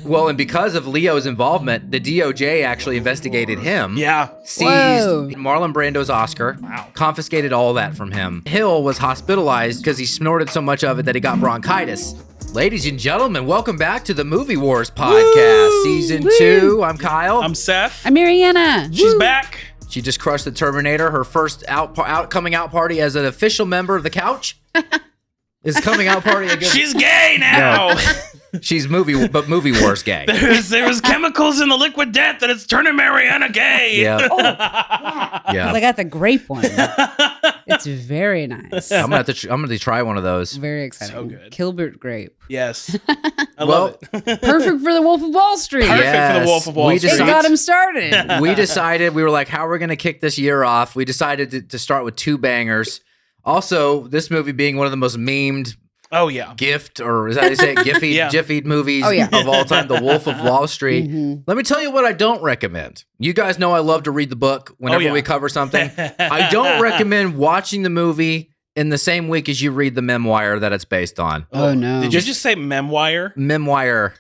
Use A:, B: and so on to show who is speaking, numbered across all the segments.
A: Well, and because of Leo's involvement, the DOJ actually investigated him.
B: Yeah.
A: Seized
C: Whoa.
A: Marlon Brando's Oscar.
B: Wow.
A: Confiscated all that from him. Hill was hospitalized because he snorted so much of it that he got bronchitis. Ladies and gentlemen, welcome back to the Movie Wars podcast, season 2. I'm Kyle.
B: I'm Seth.
C: I'm Mariana.
B: She's back.
A: She just crushed the Terminator. Her first coming out party as an official member of the Couch. Is coming out party again?
B: She's gay now.
A: She's movie wars gay.
B: There was chemicals in the liquid death that it's turning Mariana gay.
A: Yeah.
C: Yeah. I got the grape one. It's very nice.
A: I'm gonna try one of those.
C: Very exciting.
B: So good.
C: Kilbert grape.
B: Yes. I love it.
C: Perfect for the Wolf of Wall Street.
B: Perfect for the Wolf of Wall Street.
C: It got him started.
A: We decided, we were like, how are we going to kick this year off? We decided to start with 2 bangers. Also, this movie being one of the most memed gift, or is that how you say it? Giffied movies of all time, The Wolf of Wall Street.
C: Mm-hmm.
A: Let me tell you what I don't recommend. You guys know I love to read the book whenever we cover something. I don't recommend watching the movie in the same week as you read the memoir that it's based on.
C: Oh, no.
B: Did you just say memoir?
A: Memoir.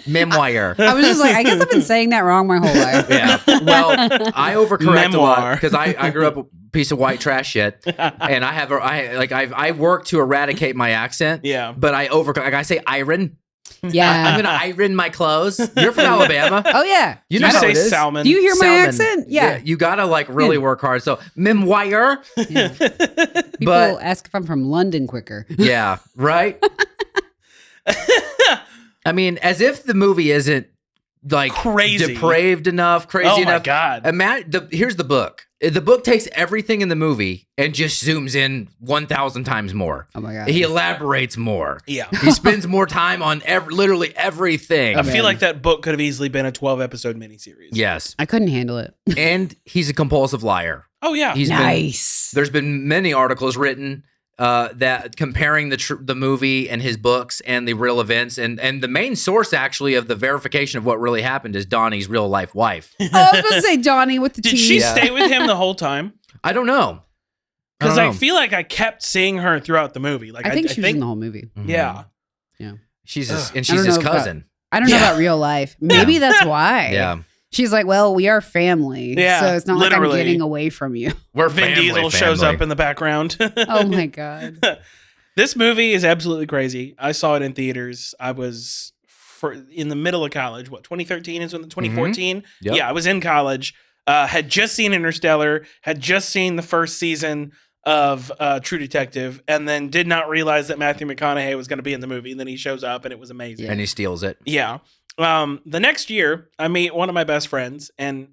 A: Memoir.
C: I was just like, I guess I've been saying that wrong my whole life.
A: Yeah. Well, I overcorrect a lot
B: Memoir.
A: because I grew up a piece of white trash shit, and I work to eradicate my accent.
B: Yeah.
A: But I say iron.
C: Yeah.
A: I'm gonna iron my clothes. You're from Alabama.
C: Oh, yeah.
A: You
B: Did
A: know
B: you
A: how
B: say
A: it is.
B: salmon?
C: Do you hear my
A: Salmon.
C: accent? Yeah.
A: You gotta really work hard. So memoir.
C: People ask if I'm from London quicker.
A: Yeah. Right. I mean, as if the movie isn't like
B: Crazy.
A: depraved enough, crazy enough.
B: Oh my God.
A: Here's the book. The book takes everything in the movie and just zooms in 1,000 times more.
C: Oh my God.
A: He elaborates more.
B: Yeah.
A: He spends more time on literally everything.
B: I feel like that book could have easily been a 12-episode miniseries.
A: Yes.
C: I couldn't handle it.
A: And he's a compulsive liar.
B: Oh, yeah.
A: There's been many articles written that comparing the movie and his books and the real events, and the main source actually of the verification of what really happened is Donnie's real life wife.
C: Oh, I was going to say Donnie with the
B: Did
C: T.
B: she stay with him the whole time?
A: I don't know.
B: Because I feel like I kept seeing her throughout the movie. Like
C: I think she was in the whole movie.
B: Yeah.
C: Yeah.
A: She's
C: I
A: his
C: don't know
A: cousin.
C: I don't know about real life. Maybe that's why.
A: Yeah.
C: She's like, well, we are family.
B: Yeah,
C: So it's not
B: literally.
C: like I'm getting away from you.
A: We're
B: Vin Diesel shows up in the background.
C: Oh my God.
B: This movie is absolutely crazy. I saw it in theaters. I was in the middle of college. 2013 is when 2014?
A: Yep.
B: Yeah, I was in college. Had just seen Interstellar. Had just seen the first season of True Detective, and then did not realize that Matthew McConaughey was going to be in the movie. And then he shows up, and it was amazing.
A: And he steals it.
B: Yeah. The next year, I meet one of my best friends and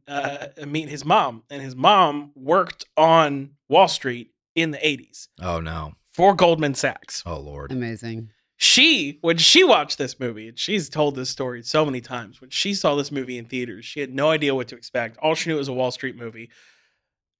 B: meet his mom. And his mom worked on Wall Street in the 80s
A: Oh, no.
B: for Goldman Sachs.
A: Oh, Lord.
C: Amazing.
B: When she watched this movie, and she's told this story so many times, when she saw this movie in theaters, she had no idea what to expect. All she knew it was a Wall Street movie.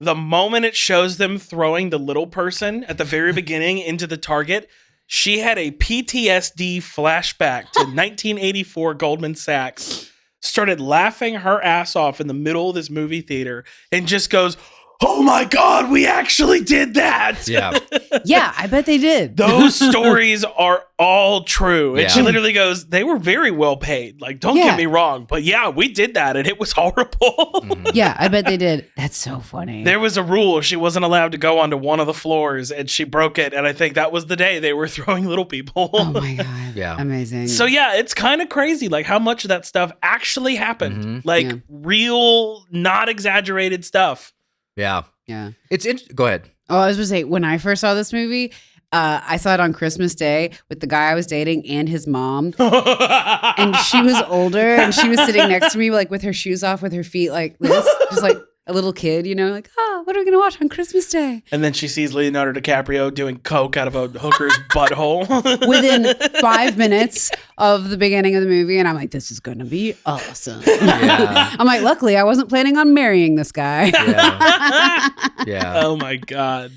B: The moment it shows them throwing the little person at the very beginning into the target, she had a PTSD flashback to 1984 Goldman Sachs, started laughing her ass off in the middle of this movie theater, and just goes, "Oh my God, we actually did that."
A: Yeah.
C: Yeah, I bet they did.
B: Those stories are all true. And
A: Yeah.
B: she literally goes, they were very well paid. Like, don't get me wrong, but yeah, we did that and it was horrible.
C: Yeah, I bet they did. That's so funny.
B: There was a rule. She wasn't allowed to go onto one of the floors and she broke it. And I think that was the day they were throwing little people.
C: Oh my God.
A: Yeah.
C: Amazing.
B: So yeah, it's kind of crazy, like how much of that stuff actually happened.
A: Mhm.
B: Like
C: Yeah.
B: real, not exaggerated stuff.
A: Yeah.
C: Yeah.
A: Go ahead.
C: Oh, I was going to say, when I first saw this movie, I saw it on Christmas Day with the guy I was dating and his mom. And she was older and she was sitting next to me, like with her shoes off, with her feet like this, just like a little kid, you know, like, oh, what are we going to watch on Christmas Day?
B: And then she sees Leonardo DiCaprio doing coke out of a hooker's butthole.
C: Within 5 minutes of the beginning of the movie. And I'm like, this is going to be awesome.
A: Yeah.
C: I'm like, luckily, I wasn't planning on marrying this guy.
A: Yeah. Yeah.
B: Oh my God.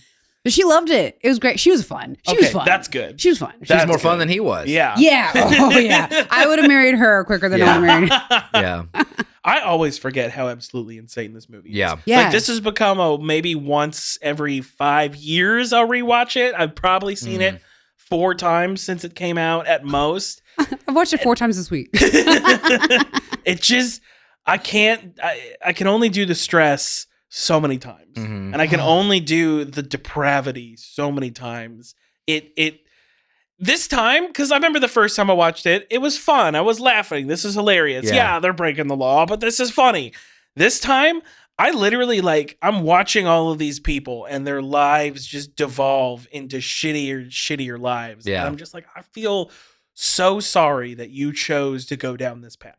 C: But she loved it. It was great. She was fun. She was fun.
B: That's good.
C: She was fun.
A: She's
B: That's
A: more fun
B: good.
A: than he was.
B: Yeah.
C: Yeah. Oh, yeah. I would have married her quicker than I would have married him.
A: Yeah.
B: I always forget how absolutely insane this movie is.
A: Yeah.
C: Yeah.
B: Like, this has become maybe once every 5 years I'll rewatch it. I've probably seen it 4 times since it came out at most.
C: I've watched it 4 times this week.
B: It just, I can only do the stress so many times. And I can only do the depravity so many times. This time, because I remember the first time I watched it, it was fun. I was laughing. This is hilarious. Yeah, they're breaking the law, but this is funny. This time, I literally, I'm watching all of these people and their lives just devolve into shittier lives.
A: Yeah.
B: And I'm just like, I feel so sorry that you chose to go down this path.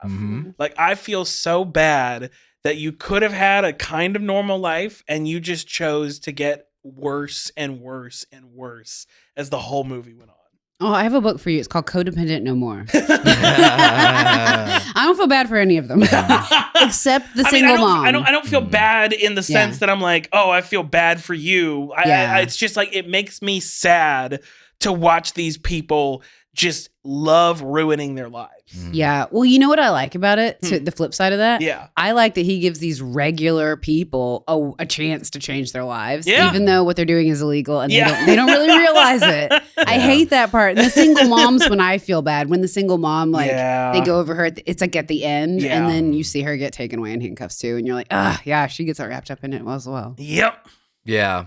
B: I feel so bad that you could have had a kind of normal life and you just chose to get worse and worse and worse as the whole movie went on.
C: Oh, I have a book for you. It's called Codependent No More. I don't feel bad for any of them, except the single mom.
B: I don't feel bad in the sense that I'm like, oh, I feel bad for you. It's just like, it makes me sad to watch these people just love ruining their lives.
C: Yeah. Well, you know what I like about it? The flip side of that?
B: Yeah.
C: I like that he gives these regular people a chance to change their lives, even though what they're doing is illegal and they don't really realize it. I hate that part. And the single moms, when I feel bad, when the single mom, they go over her, it's like at the end, and then you see her get taken away in handcuffs too. And you're like, she gets wrapped up in it as well.
B: Yep.
A: Yeah.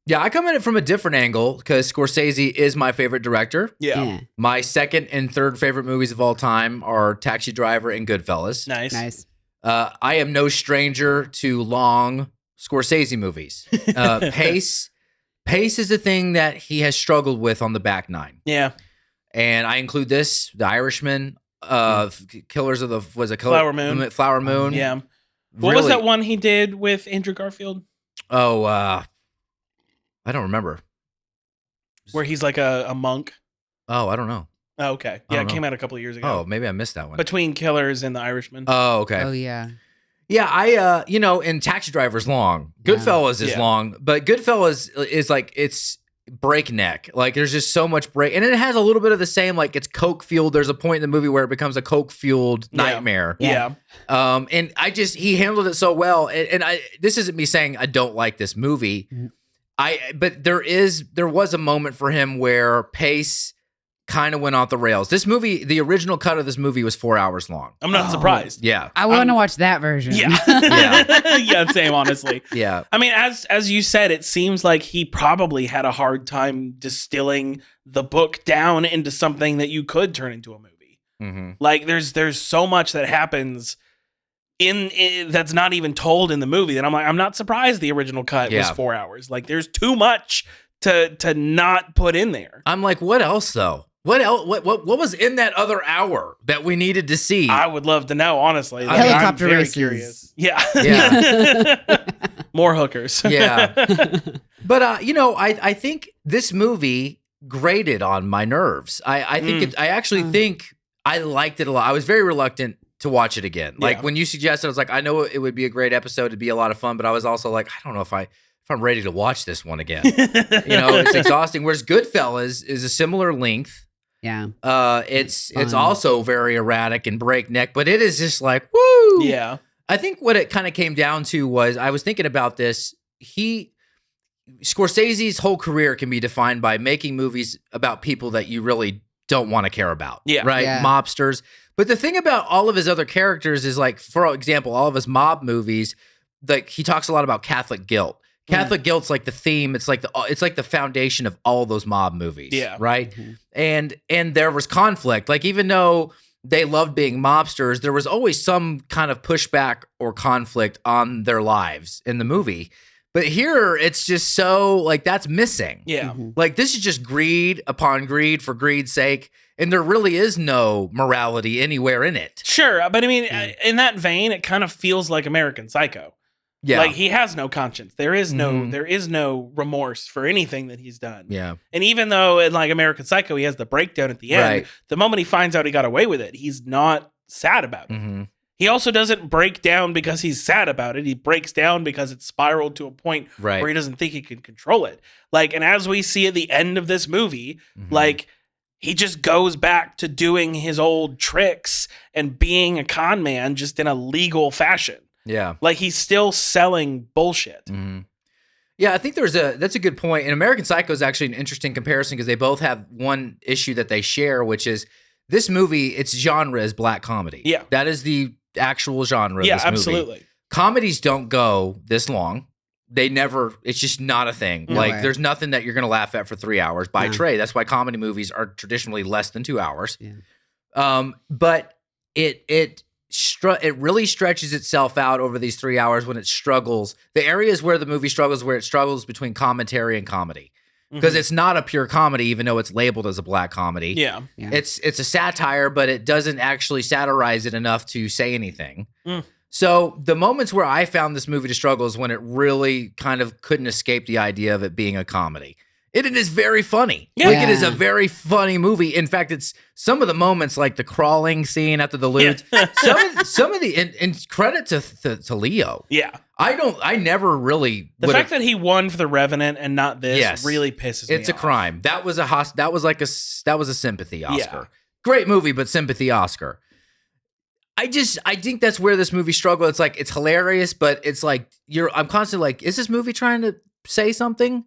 A: Yeah, I come at it from a different angle because Scorsese is my favorite director.
B: Yeah.
A: My second and third favorite movies of all time are Taxi Driver and Goodfellas.
B: Nice.
A: I am no stranger to long Scorsese movies. Pace is a thing that he has struggled with on the back nine.
B: Yeah.
A: And I include this, The Irishman, Killers of the
B: Flower Moon.
A: Flower Moon.
B: Yeah. What was that one he did with Andrew Garfield?
A: Oh, I don't remember.
B: Where he's like a monk.
A: Oh, I don't know.
B: Oh, okay. Yeah, it came out a couple of years ago.
A: Oh, maybe I missed that one.
B: Between Killers and The Irishman.
A: Oh, okay.
C: Oh, yeah.
A: Yeah, and Taxi Driver's long. Goodfellas is long, but Goodfellas is it's breakneck. There's just so much break, and it has a little bit of the same, it's coke fueled. There's a point in the movie where it becomes a coke fueled nightmare.
B: Yeah.
A: And he handled it so well. And this isn't me saying I don't like this movie. But there was a moment for him where pace kind of went off the rails. This movie, the original cut of this movie was 4 hours long.
B: I'm not surprised.
A: Yeah.
C: I want to watch that version.
B: Yeah. Yeah, same, honestly.
A: Yeah.
B: I mean, as you said, it seems like he probably had a hard time distilling the book down into something that you could turn into a movie. There's so much that happens in that's not even told in the movie that I'm not surprised the original cut was 4 hours. There's too much to not put in there.
A: I'm like, what else though? What else? What was in that other hour that we needed to see?
B: I would love to know, honestly.
C: Helicopter
B: I'm very
C: races.
B: curious. Yeah. More hookers.
A: Yeah. But I think this movie grated on my nerves. I actually think I liked it a lot. I was very reluctant to watch it again. When you suggested, I was like, I know it would be a great episode, it'd be a lot of fun, but I was also like, I don't know if I'm ready to watch this one again. It's exhausting. Whereas Goodfellas is a similar length.
C: Yeah.
B: It's
A: also very erratic and breakneck, but it is just woo.
B: Yeah.
A: I think what it kind of came down to was, I was thinking about this. Scorsese's whole career can be defined by making movies about people that you really don't want to care about.
B: Yeah.
A: Right.
C: Yeah.
A: Mobsters. But the thing about all of his other characters is, for example, all of his mob movies, he talks a lot about Catholic guilt. Catholic guilt's the theme. It's the foundation of all those mob movies.
B: Yeah.
A: Right. And there was conflict. Even though they loved being mobsters, there was always some kind of pushback or conflict on their lives in the movie. But here, it's just so, that's missing.
B: Yeah.
A: This is just greed upon greed for greed's sake. And there really is no morality anywhere in it.
B: Sure. But I mean, in that vein, it kind of feels like American Psycho.
A: Yeah.
B: He has no conscience. There is no remorse for anything that he's done.
A: Yeah.
B: And even though in American Psycho, he has the breakdown at the end, the moment he finds out he got away with it, he's not sad about it. He also doesn't break down because he's sad about it. He breaks down because it's spiraled to a point where he doesn't think he can control it. And as we see at the end of this movie, he just goes back to doing his old tricks and being a con man just in a legal fashion.
A: Yeah.
B: He's still selling bullshit.
A: Yeah, I think that's a good point. And American Psycho is actually an interesting comparison because they both have one issue that they share, which is this movie, its genre is black comedy.
B: Yeah.
A: That is the actual genre of this movie.
B: Absolutely.
A: Comedies don't go this long. They never, it's just not a thing.
C: No
A: like,
C: way.
A: there's nothing that you're going to laugh at for 3 hours by trade. That's why comedy movies are traditionally less than 2 hours.
C: Yeah.
A: But it really stretches itself out over these 3 hours when it struggles. The areas where the movie struggles, where it struggles between commentary and comedy. Because it's not a pure comedy, even though it's labeled as a black comedy.
B: Yeah.
A: It's a satire, but it doesn't actually satirize it enough to say anything. So the moments where I found this movie to struggle is when it really kind of couldn't escape the idea of it being a comedy. It is very funny.
B: Yeah.
A: Like, it is a very funny movie. In fact, it's some of the moments, like the crawling scene after the loot. Some of the and credit to Leo.
B: Yeah.
A: I never really
B: the fact that he won for The Revenant and not this really pisses me off.
A: It's a crime. That was a sympathy Oscar.
B: Yeah.
A: Great movie, but sympathy Oscar. I think that's where this movie struggled. It's like, it's hilarious, but it's like I'm constantly like, is this movie trying to say something?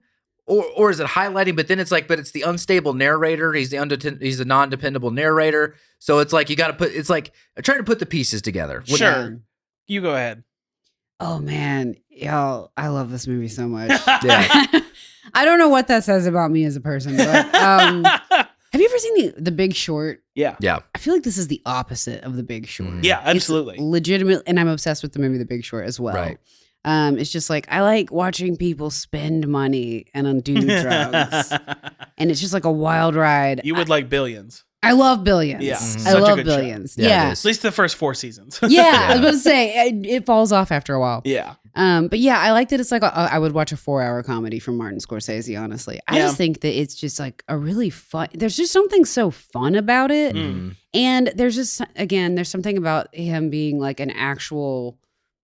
A: Or is it highlighting? But then it's like, but it's the unstable narrator. He's the non-dependable narrator. So it's like, you got to put, it's like trying to put the pieces together.
B: Sure. You go ahead.
C: Oh man, y'all, I love this movie so much.
A: Yeah.
C: I don't know what that says about me as a person, but have you ever seen the Big Short?
B: Yeah.
C: I feel like this is the opposite of The Big Short.
B: Yeah, absolutely.
C: It's legitimate, and I'm obsessed with the movie The Big Short as well.
A: Right.
C: It's just like, I like watching people spend money and do drugs. And it's just like a wild ride.
B: You would like Billions.
C: I love Billions.
B: Yeah.
C: I
B: Such a
C: love
B: good
C: Billions.
A: show.
C: Yeah.
B: At least the first 4 seasons.
C: Yeah. I was about to say, it falls off after a while.
B: Yeah.
C: But yeah, I like that it's like, I would watch a 4-hour comedy from Martin Scorsese, honestly. I just think that it's just like a really fun, there's just something so fun about it. And there's just, again, there's something about him being like an actual,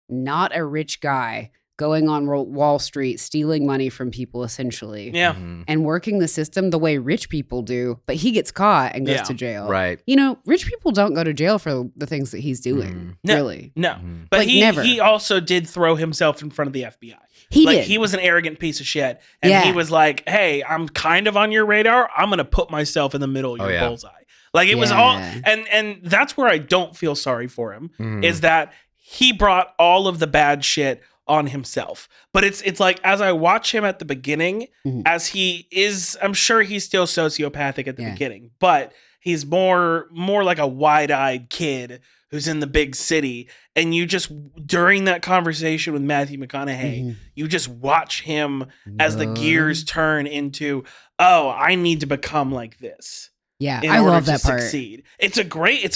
C: not a rich guy going on Wall Street, stealing money from people essentially.
B: Yeah.
C: And working the system the way rich people do, but he gets caught and goes to jail.
A: Right.
C: You know, rich people don't go to jail for the things that he's doing. Really.
B: No. But
C: Like, never.
B: he also did throw himself in front of the FBI.
C: He did.
B: He was an arrogant piece of shit. And he was like, hey, I'm kind of on your radar. I'm going to put myself in the middle of your bullseye. Like, it was all, and that's where I don't feel sorry for him, is that he brought all of the bad shit on himself. But it's like, as I watch him at the beginning, as he is, I'm sure he's still sociopathic at the beginning, but he's more like a wide-eyed kid who's in the big city. And you just, during that conversation with Matthew McConaughey, you just watch him as the gears turn into, oh, I need to become like this.
C: Yeah,
B: in
C: I
B: order
C: love
B: to
C: that part.
B: succeed. It's a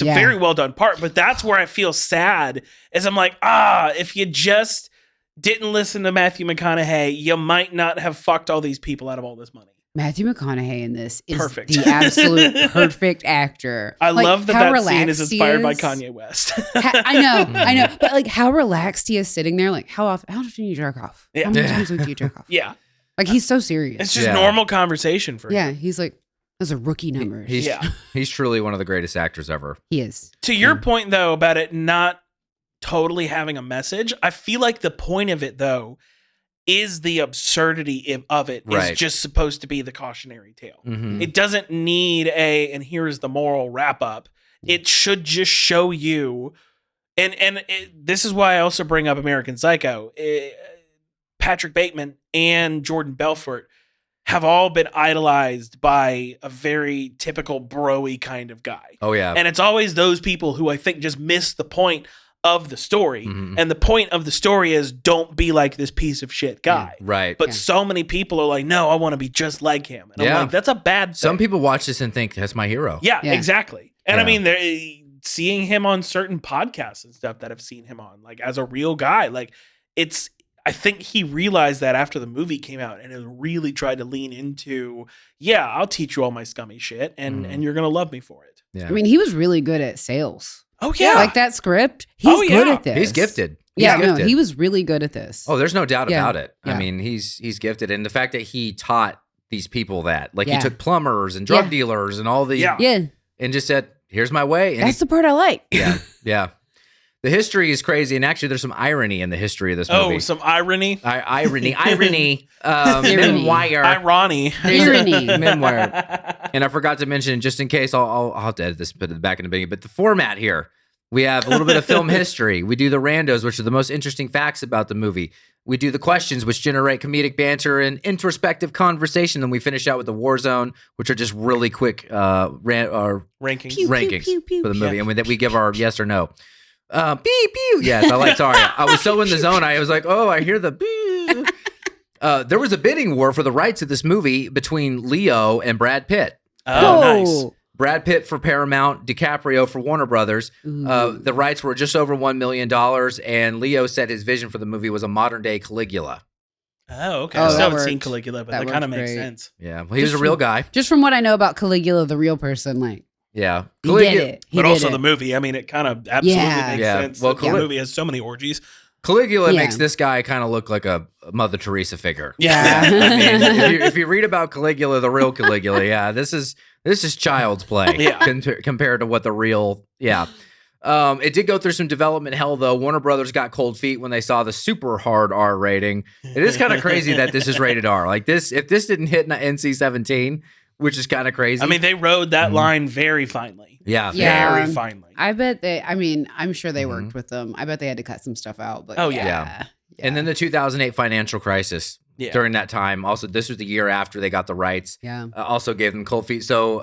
B: very well done part, but that's where I feel sad, is I'm like, if you just didn't listen to Matthew McConaughey, you might not have fucked all these people out of all this money.
C: Matthew McConaughey in this is
B: Perfect.
C: the absolute perfect actor.
B: I love
C: how
B: that scene is
C: relaxed he
B: inspired by
C: is.
B: Kanye West.
C: I know. But like how relaxed he is sitting there, like how often do you jerk off?
B: Yeah.
C: How many times do you jerk off?
B: Yeah.
C: Like he's so serious.
B: It's just normal conversation for him.
C: Yeah, he's like, those are rookie numbers.
A: He's truly one of the greatest actors ever.
C: He is.
B: To your point, though, about it not totally having a message, I feel like the point of it, though, is the absurdity of it is just supposed to be the cautionary tale. It doesn't need and here's the moral wrap up. It should just show you, and this is why I also bring up American Psycho. Patrick Bateman and Jordan Belfort have all been idolized by a very typical bro-y kind of guy.
A: Oh, yeah.
B: And it's always those people who I think just miss the point of the story. And the point of the story is, don't be like this piece of shit guy.
A: Right.
B: But so many people are like, no, I want to be just like him. And I'm like, that's a bad thing.
A: Some people watch this and think, that's my hero.
B: Yeah. Exactly. And I mean, seeing him on certain podcasts and stuff that I've seen him on, like as a real guy, like I think he realized that after the movie came out and has really tried to lean into, I'll teach you all my scummy shit and you're going to love me for it.
A: Yeah.
C: I mean, he was really good at sales.
B: Oh, yeah.
C: Like that script. He's good at this.
A: He's gifted.
C: No, he was really good at this.
A: Oh, there's no doubt about it.
C: Yeah.
A: I mean, he's gifted. And the fact that he taught these people that, like he took plumbers and drug dealers and all these, and just said, here's my way. And
C: that's the part I like.
A: Yeah. The history is crazy, and actually, there's some irony in the history of this movie.
B: Oh, some irony.
A: Irony. Memoir.
B: Irony.
A: Memoir. And I forgot to mention, just in case, I'll have to edit this, put it back in the beginning. But the format here, we have a little bit of film history. We do the randos, which are the most interesting facts about the movie. We do the questions, which generate comedic banter and introspective conversation. And we finish out with the war zone, which are just really quick rankings for the movie. And we give our yes or no. Beep, beep. Yes, sorry. I was so in the zone. I was like, oh, I hear the beep. There was a bidding war for the rights of this movie between Leo and Brad Pitt.
B: Oh, nice.
A: Brad Pitt for Paramount, DiCaprio for Warner Brothers. The rights were just over $1 million, and Leo said his vision for the movie was a modern-day Caligula.
B: Oh, okay. I still haven't seen Caligula, but that kind of makes sense.
A: Yeah, well, he was a real guy.
C: Just from what I know about Caligula, the real person,
A: yeah.
C: He did it.
B: But also the movie. I mean, it kind of absolutely makes sense.
A: Well,
B: the movie has so many orgies.
A: Caligula makes this guy kind of look like a Mother Teresa figure.
B: Yeah.
A: I mean, if you read about Caligula, the real Caligula, this is child's play compared to what the real, It did go through some development hell, though. Warner Brothers got cold feet when they saw the super hard R rating. It is kind of crazy that this is rated R. If this didn't hit NC-17, which is kind of crazy.
B: I mean, they rode that line very finely.
A: Yeah.
B: Very finely.
C: I bet I'm sure they worked with them. I bet they had to cut some stuff out. But
A: yeah. And then the 2008 financial crisis during that time. Also, this was the year after they got the rights.
C: Yeah.
A: Also gave them cold feet. So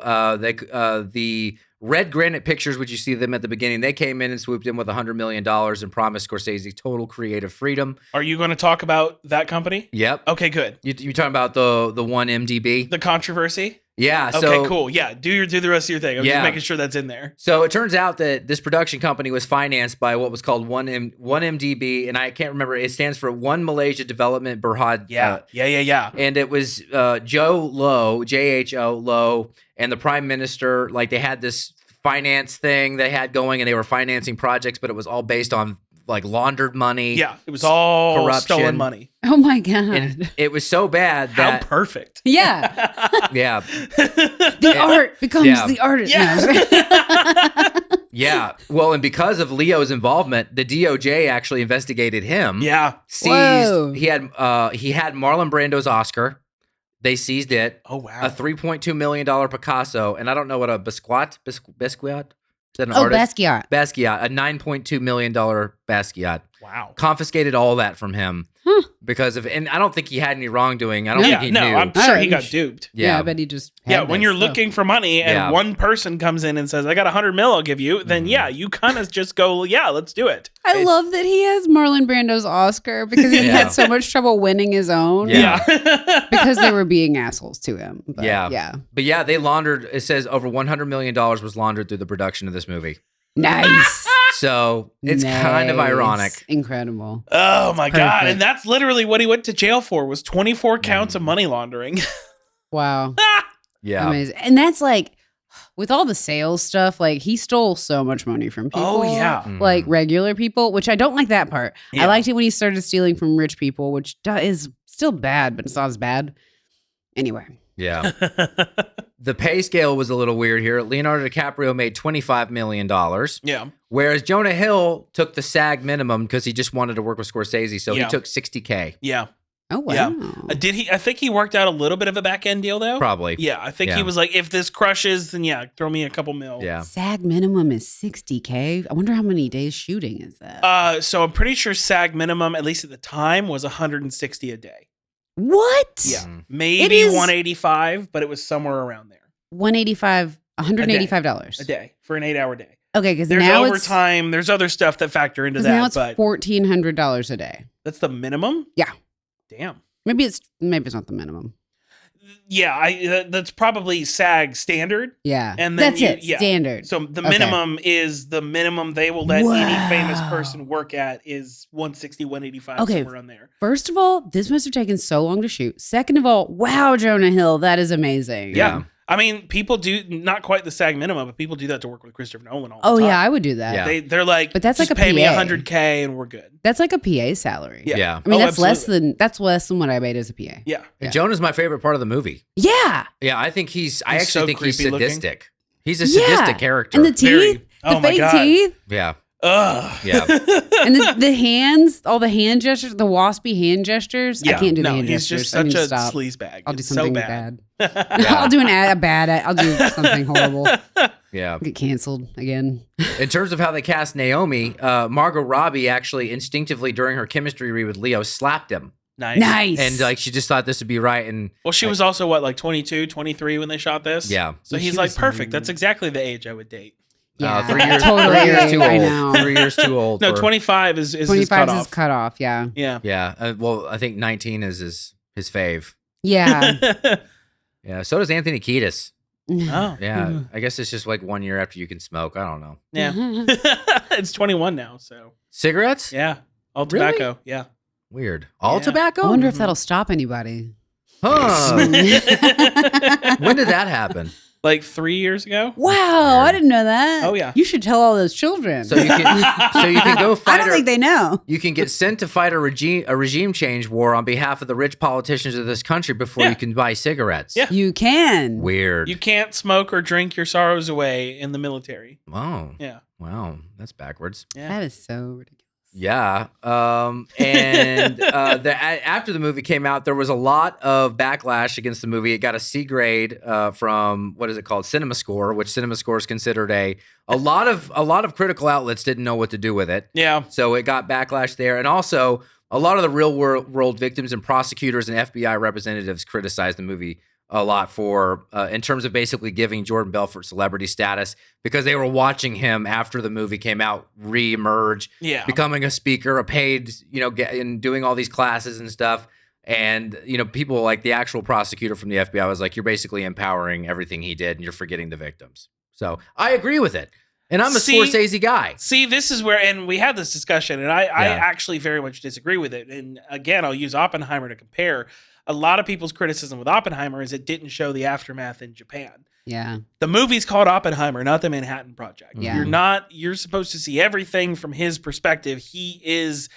A: the Red Granite Pictures, which you see them at the beginning, they came in and swooped in with $100 million and promised Scorsese total creative freedom.
B: Are you going to talk about that company?
A: Yep.
B: Okay, good.
A: You talking about the 1MDB?
B: The controversy?
A: Yeah.
B: Okay, cool. Yeah, do the rest of your thing. I'm just making sure that's in there.
A: So it turns out that this production company was financed by what was called 1MDB, and I can't remember. It stands for One Malaysia Development Berhad.
B: Yeah.
A: And it was Joe Low, JHO Low, and the Prime Minister. They had this finance thing they had going, and they were financing projects, but it was all based on laundered money.
B: Yeah, it was all
A: corruption.
B: Stolen money.
C: Oh my God.
A: And it was so bad that...
B: How perfect.
C: Yeah.
A: Yeah.
C: The art becomes the artist.
B: Yeah.
A: Yeah. Well, and because of Leo's involvement, the DOJ actually investigated him.
B: Yeah.
A: Seized. He had Marlon Brando's Oscar. They seized it.
B: Oh, wow.
A: A $3.2 million Picasso. And I don't know what a Basquiat? Is that an artist?
C: Basquiat.
A: Basquiat, a $9.2 million Basquiat.
B: Wow.
A: Confiscated all that from him because of, and I don't think he had any wrongdoing. I don't think he knew.
B: I'm sure he got duped.
C: Yeah, I bet he just.
B: When you're looking for money and one person comes in and says, I got $100 million I'll give you, then you kind of just go, let's do it.
C: I love that he has Marlon Brando's Oscar because he had so much trouble winning his own.
A: Yeah.
C: Because they were being assholes to him. But,
A: But they laundered, it says over $100 million was laundered through the production of this movie.
C: Nice.
A: So it's kind of ironic.
C: Incredible.
B: Oh my God. And that's literally what he went to jail for was 24 counts of money laundering.
C: Wow.
A: Yeah.
C: Amazing. And that's with all the sales stuff, he stole so much money from people.
B: Oh yeah.
C: Regular people, which I don't like that part.
B: Yeah.
C: I liked it when he started stealing from rich people, which is still bad, but it's not as bad. Anyway.
A: Yeah. The pay scale was a little weird here. Leonardo DiCaprio made $25 million.
B: Yeah.
A: Whereas Jonah Hill took the SAG minimum because he just wanted to work with Scorsese. So he took $60K.
B: Yeah.
C: Oh, wow.
B: Yeah. Did he? I think he worked out a little bit of a back end deal, though.
A: Probably.
B: Yeah. I think he was like, if this crushes, then throw me a couple mil.
A: Yeah.
C: SAG minimum is $60K. I wonder how many days shooting is that?
B: So I'm pretty sure SAG minimum, at least at the time, was $160 a day.
C: What?
B: Yeah. Maybe 185, but it was somewhere around there.
C: $185
B: a day for an 8-hour day.
C: Okay, because
B: there's
C: now
B: overtime. There's other stuff that factor into that.
C: Now it's $1,400 a day.
B: That's the minimum?
C: Yeah.
B: Damn.
C: Maybe it's not the minimum.
B: Yeah, that's probably SAG standard.
C: Yeah.
B: And then
C: standard.
B: So the minimum is the minimum they will let any famous person work at is 160, 185, somewhere around there.
C: First of all, this must have taken so long to shoot. Second of all, wow, Jonah Hill, that is amazing.
B: Yeah. I mean, people do not quite the SAG minimum, but people do that to work with Christopher Nolan all the time.
C: Oh yeah, I would do that.
A: Yeah.
B: They're like,
C: but that's
B: just
C: like a
B: pay me
C: PA.
B: $100K and we're good.
C: That's like a PA salary.
A: Yeah.
C: I mean, that's
B: absolutely.
C: less than what I made as a PA.
B: Yeah.
A: And Jonah's my favorite part of the movie.
C: Yeah.
A: Yeah, I think I actually
B: so
A: think he's
B: creepy looking.
A: sadistic. He's a sadistic character.
C: And the teeth, the fake teeth.
A: Yeah.
B: Ugh.
A: Yeah.
C: And the hands, all the hand gestures, the waspy hand gestures.
B: Yeah.
C: I can't do the
B: No,
C: hand
B: he's
C: gestures.
B: just
C: I need
B: such
C: to
B: a
C: stop.
B: sleazebag.
C: I'll do
B: It's
C: something
B: so bad.
C: I'll do I'll do something horrible.
A: Yeah.
C: Get canceled again.
A: In terms of how they cast Naomi, Margot Robbie actually instinctively during her chemistry read with Leo slapped him.
B: Nice.
A: And like she just thought this would be right. And
B: well, she was also what, like 22, 23 when they shot this?
A: Yeah.
B: So he's like, perfect. That's exactly the age I would date.
C: Yeah,
A: 3 years,
C: totally.
A: 3 years too
C: I
A: old.
C: know.
A: 3 years too old.
B: No, 25 is
C: 25
B: his cutoff.
C: is cut off. Yeah.
B: Yeah.
A: Yeah. Well, I think 19 is his fave.
C: Yeah.
A: Yeah. So does Anthony Kiedis.
B: Oh.
A: Yeah. I guess it's just like 1 year after you can smoke. I don't know.
B: Yeah. It's 21 now, so.
A: Cigarettes?
B: Yeah. All
A: Really?
B: tobacco. Yeah.
A: Weird. All
B: Yeah.
A: tobacco?
C: I wonder if that'll stop anybody.
A: Huh. When did that happen?
B: Like 3 years ago?
C: Wow, I didn't know that.
B: Oh, yeah.
C: You should tell all those children.
A: So you can go fight.
C: I don't think they know.
A: You can get sent to fight a regime change war on behalf of the rich politicians of this country before you can buy cigarettes.
B: Yeah.
C: You can.
A: Weird.
B: You can't smoke or drink your sorrows away in the military.
A: Oh.
B: Yeah.
A: Wow. That's backwards.
B: Yeah.
C: That is so ridiculous.
A: Yeah. After the movie came out, there was a lot of backlash against the movie. It got a C grade from what is it called? CinemaScore, which CinemaScore is considered a lot of critical outlets didn't know what to do with it.
B: Yeah.
A: So it got backlash there. And also a lot of the real world victims and prosecutors and FBI representatives criticized the movie a lot for in terms of basically giving Jordan Belfort celebrity status because they were watching him after the movie came out re-emerge, becoming a speaker, a paid, and doing all these classes and stuff. And, people like the actual prosecutor from the FBI was like, you're basically empowering everything he did and you're forgetting the victims. So I agree with it. And I'm a Scorsese guy.
B: See, this is where, and we had this discussion, and I actually very much disagree with it. And again, I'll use Oppenheimer to compare. A lot of people's criticism with Oppenheimer is it didn't show the aftermath in Japan.
C: Yeah.
B: The movie's called Oppenheimer, not the Manhattan Project.
C: Yeah.
B: You're supposed to see everything from his perspective. He is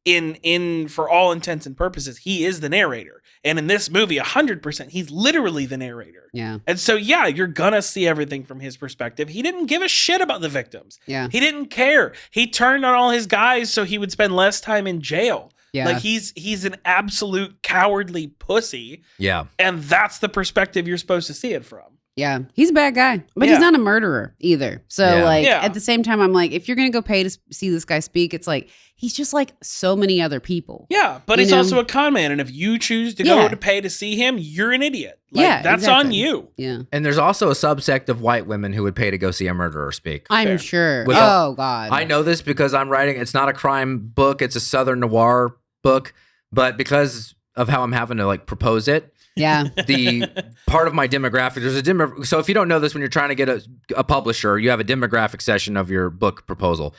B: in for all intents and purposes, he is the narrator. And in this movie, 100%, he's literally the narrator.
C: Yeah.
B: And so, you're gonna see everything from his perspective. He didn't give a shit about the victims.
C: Yeah.
B: He didn't care. He turned on all his guys so he would spend less time in jail.
C: Yeah.
B: Like he's an absolute cowardly pussy.
A: Yeah.
B: And that's the perspective you're supposed to see it from.
C: Yeah. He's a bad guy, but he's not a murderer either. So at the same time, I'm like, if you're going to go pay to see this guy speak, it's like, he's just like so many other people.
B: Yeah. But he's also a con man. And if you choose to go to pay to see him, you're an idiot. Like, that's on you.
C: Yeah.
A: And there's also a subsect of white women who would pay to go see a murderer speak.
C: I'm sure. God.
A: I know this because I'm writing, it's not a crime book. It's a Southern noir book, but because of how I'm having to like propose it, the part of my demographic, there's so if you don't know this, when you're trying to get a publisher, you have a demographic session of your book proposal.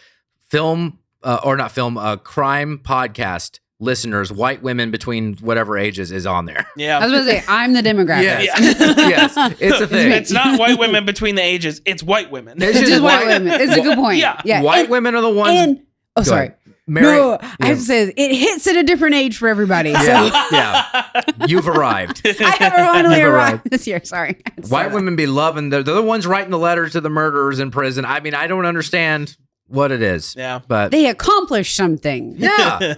A: Crime podcast listeners, white women between whatever ages is on there.
B: Yeah.
C: I was going to say, I'm the demographic.
A: Yes, it's a thing.
B: It's not white women between the ages, it's white women.
C: It's just white women. It's a good point.
B: Yeah.
A: White women are the ones.
C: Sorry.
A: I
C: have to say, it hits at a different age for everybody.
A: Yeah. You've arrived.
C: I have finally arrived this year. Sorry.
A: White women be loving, they're the ones writing the letters to the murderers in prison. I mean, I don't understand what it is.
B: Yeah.
A: But
C: they accomplished something.
A: Yeah.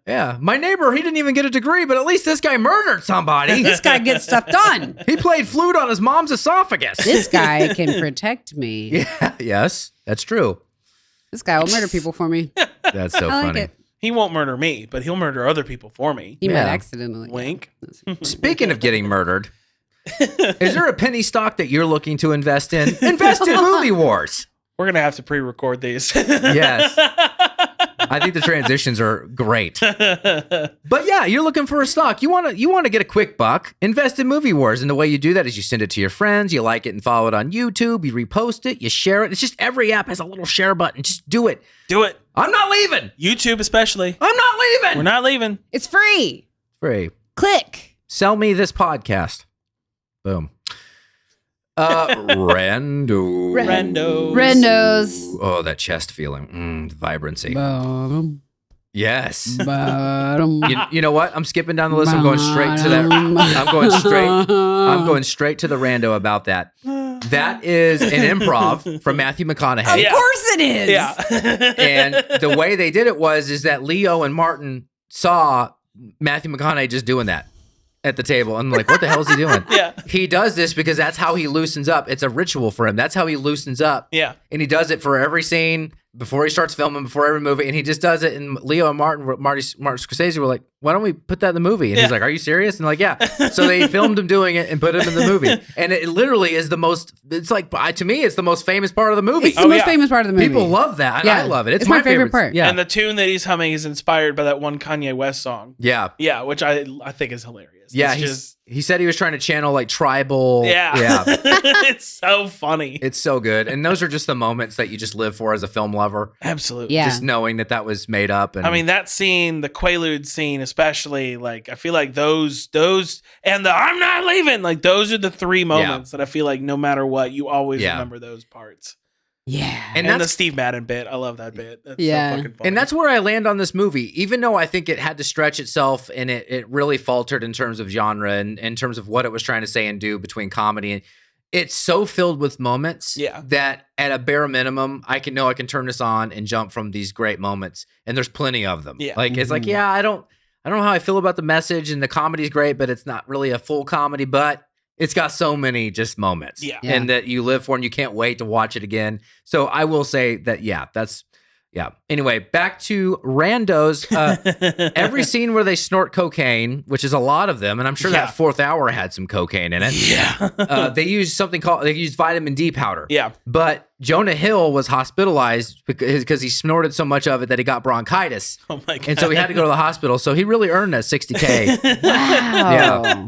A: Yeah. My neighbor, he didn't even get a degree, but at least this guy murdered somebody.
C: This guy gets stuff done.
A: He played flute on his mom's esophagus.
C: This guy can protect me.
A: Yeah. Yes, that's true.
C: This guy will murder people for me.
A: That's so funny.
B: He won't murder me, but he'll murder other people for me.
C: He might accidentally.
B: Wink.
A: Speaking of getting murdered, is there a penny stock that you're looking to invest in? Invest in Movie Wars.
B: We're going to have to pre-record these.
A: Yes. I think the transitions are great. But yeah, you're looking for a stock. You want to get a quick buck, invest in Movie Wars. And the way you do that is you send it to your friends, you like it and follow it on YouTube, you repost it, you share it. It's just every app has a little share button. Just do it.
B: Do it.
A: I'm not leaving.
B: YouTube especially.
A: I'm not leaving.
B: We're not leaving.
C: It's free.
A: Free.
C: Click.
A: Sell me this podcast. Boom.
C: Randos.
A: Oh, that chest feeling. Vibrancy.
C: Bottom.
A: Yes.
C: Bottom.
A: You know what? I'm skipping down the list. I'm going straight to that. I'm going straight to the rando about that. That is an improv from Matthew McConaughey.
C: Of course it is.
B: Yeah.
A: And the way they did it is that Leo and Martin saw Matthew McConaughey just doing that at the table. And like, what the hell is he doing?
B: Yeah.
A: He does this because that's how he loosens up. It's a ritual for him. That's how he loosens up.
B: Yeah.
A: And he does it for every scene before he starts filming, before every movie. And he just does it. And Leo and Martin Scorsese were like, why don't we put that in the movie? And he's like, are you serious? And like, yeah. So they filmed him doing it and put him in the movie. And it literally is the most, it's like, to me, it's the most famous part of the movie.
C: It's the most famous part of the movie.
A: People love that. And I love it. It's
C: my favorite part.
A: Yeah.
B: And the tune that he's humming is inspired by that one Kanye West song.
A: Yeah.
B: Yeah, which I think is hilarious.
A: Yeah, he said he was trying to channel like tribal.
B: Yeah. It's so funny.
A: It's so good. And those are just the moments that you just live for as a film lover.
B: Absolutely.
C: Yeah.
A: Just knowing that was made up. And
B: I mean, that scene, the Quaalude scene, especially, like, I feel like those, and the I'm not leaving, like, those are the three moments that I feel like no matter what, you always remember those parts.
C: Yeah.
B: And the Steve Madden bit. I love that bit. That's so fucking funny.
A: And that's where I land on this movie. Even though I think it had to stretch itself and it really faltered in terms of genre and in terms of what it was trying to say and do between comedy and it's so filled with moments that at a bare minimum, I can turn this on and jump from these great moments. And there's plenty of them. Yeah. Like, it's like, I don't know how I feel about the message and the comedy's great, but it's not really a full comedy, but it's got so many just moments and that you live for and you can't wait to watch it again. So I will say that, that's. Anyway, back to randos. Every scene where they snort cocaine, which is a lot of them, and I'm sure that fourth hour had some cocaine in it. Yeah. They used vitamin D powder. Yeah. But Jonah Hill was hospitalized because he snorted so much of it that he got bronchitis. Oh my God. And so he had to go to the hospital. So he really earned that $60K.
C: Wow.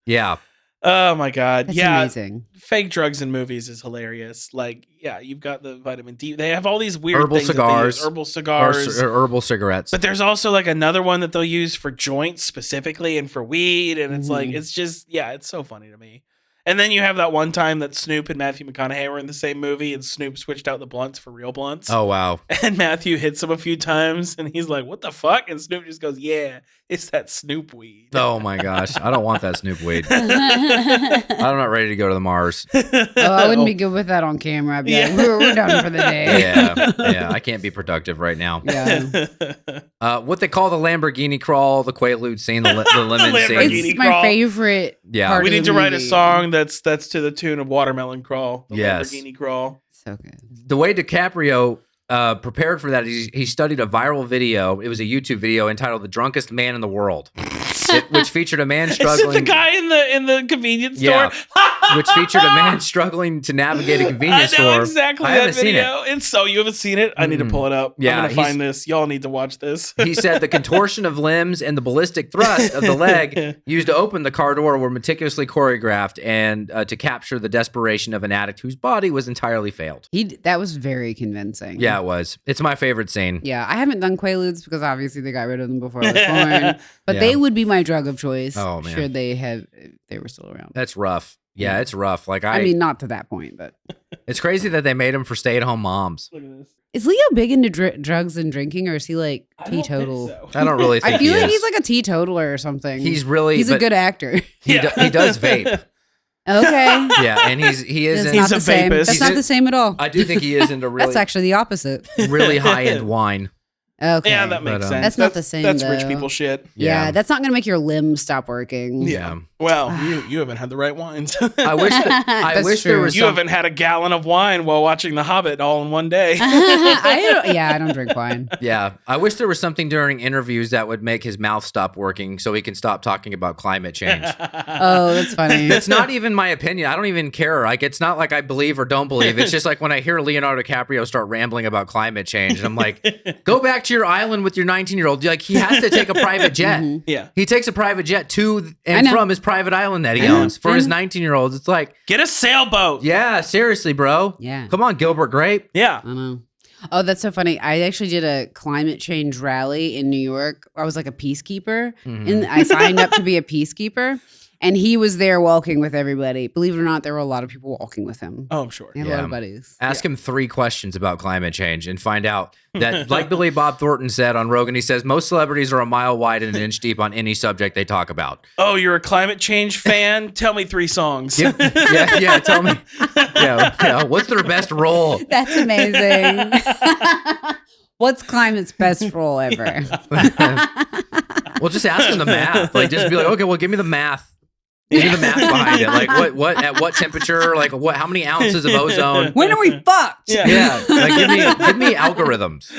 A: Yeah.
B: Oh my God.
C: That's amazing.
B: Fake drugs in movies is hilarious. Like, you've got the vitamin D. They have all these weird
A: herbal
B: things
A: cigars,
B: herbal cigars,
A: or herbal cigarettes.
B: But there's also like another one that they'll use for joints specifically and for weed. And it's like, it's just, it's so funny to me. And then you have that one time that Snoop and Matthew McConaughey were in the same movie and Snoop switched out the blunts for real blunts.
A: Oh, wow.
B: And Matthew hits him a few times and he's like, what the fuck? And Snoop just goes, yeah, it's that Snoop weed.
A: Oh my gosh. I don't want that Snoop weed. I'm not ready to go to the Mars.
C: I wouldn't be good with that on camera. I'd be like, we're done for the day.
A: Yeah. I can't be productive right now.
C: Yeah.
A: What they call the Lamborghini crawl, the Quaalude scene, the lemon scene.
C: It's my favorite part
B: we
C: of
B: need
C: the
B: to write a
C: movie.
B: song that's to the tune of Watermelon Crawl. The Lamborghini Crawl.
C: So good.
A: The way DiCaprio prepared for that, he studied a viral video. It was a YouTube video entitled "The Drunkest Man in the World," which featured a man struggling.
B: Is it the guy in the convenience store?
A: Yeah, which featured a man struggling to navigate a convenience store.
B: I know exactly that video. It's so you haven't seen it. I need to pull it up.
A: Yeah,
B: I'm gonna find this. Y'all need to watch this.
A: He said the contortion of limbs and the ballistic thrust of the leg used to open the car door were meticulously choreographed and to capture the desperation of an addict whose body was entirely failed.
C: That was very convincing.
A: Yeah, it was. It's my favorite scene.
C: Yeah, I haven't done Quaaludes because obviously they got rid of them before I was born. But they would be my drug of choice. Oh man, should they were still around.
A: That's rough. Yeah, it's rough. Like
C: I mean, not to that point, but
A: it's crazy that they made them for stay-at-home moms.
B: Look at this.
C: Is Leo big into drugs and drinking, or is he like teetotal?
A: I don't really think
C: I feel like he's like a teetotaler or something.
A: He's a
C: good actor.
A: He does vape.
C: Okay.
A: Yeah, and he is.
B: He's a
C: same.
B: vapist.
C: That's not the same at all.
A: I do think he is into really.
C: That's actually the opposite.
A: Really high-end wine.
C: Okay.
B: Yeah, that makes sense.
C: That's not the same.
B: That's
C: though.
B: rich people shit.
C: Yeah, that's not going to make your limbs stop working.
B: Yeah. Well, you haven't had the right wines.
A: I wish there was.
B: You haven't had a gallon of wine while watching The Hobbit all in one day.
C: I don't drink wine.
A: Yeah, I wish there was something during interviews that would make his mouth stop working so he can stop talking about climate change.
C: Oh, that's funny.
A: It's not even my opinion. I don't even care. Like, it's not like I believe or don't believe. It's just like when I hear Leonardo DiCaprio start rambling about climate change, and I'm like, go back to your island with your 19-year-old. Like, he has to take a private jet.
C: Mm-hmm.
B: Yeah,
A: he takes a private jet to and from his private island that he owns for his 19-year-olds. It's like,
B: get a sailboat.
A: Yeah, seriously, bro.
C: Yeah,
A: come on, Gilbert Grape.
B: Yeah,
C: I know. Oh, that's so funny. I actually did a climate change rally in New York. I was like a peacekeeper, and I signed up to be a peacekeeper. And he was there walking with everybody. Believe it or not, there were a lot of people walking with him.
B: Oh, I'm sure.
C: He had a lot of buddies.
A: Ask him 3 questions about climate change and find out that, like Billy Bob Thornton said on Rogan, he says most celebrities are a mile wide and an inch deep on any subject they talk about.
B: Oh, you're a climate change fan? Tell me 3 songs.
A: Tell me. What's their best role?
C: That's amazing. What's climate's best role ever?
A: Well, just ask him the math. Like, just be like, okay, well, give me the math. Give me the math behind it. Like, what at what temperature? Like, how many ounces of ozone?
C: When are we fucked?
A: Yeah. Like, give me algorithms.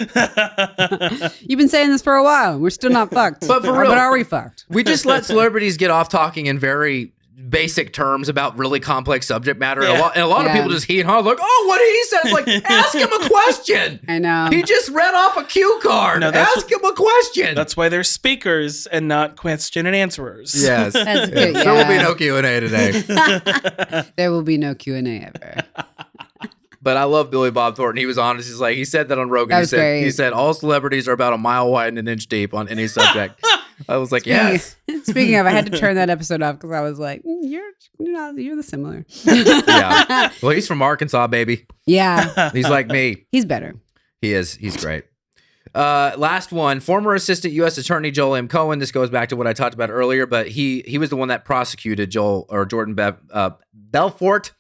C: You've been saying this for a while. We're still not fucked.
A: But for real,
C: but are we fucked?
A: We just let celebrities get off talking in very basic terms about really complex subject matter. And a lot of people just and haw, like, oh, what he says. Like, ask him a question.
C: I know.
A: He just read off a cue card. Ask him a question.
B: That's why they're speakers and not question and answerers.
A: Yes.
C: That's good.
A: There will be no Q&A today.
C: There will be no Q&A ever.
A: But I love Billy Bob Thornton. He was honest. He's like, he said that on Rogan. He said all celebrities are about a mile wide and an inch deep on any subject. I was like, yes.
C: Speaking of, I had to turn that episode off because I was like, you're the similar.
A: Yeah. Well, he's from Arkansas, baby.
C: Yeah.
A: He's like me.
C: He's better.
A: He is. He's great. Last one, former Assistant U.S. Attorney Joel M. Cohen. This goes back to what I talked about earlier, but he was the one that prosecuted Jordan Belfort.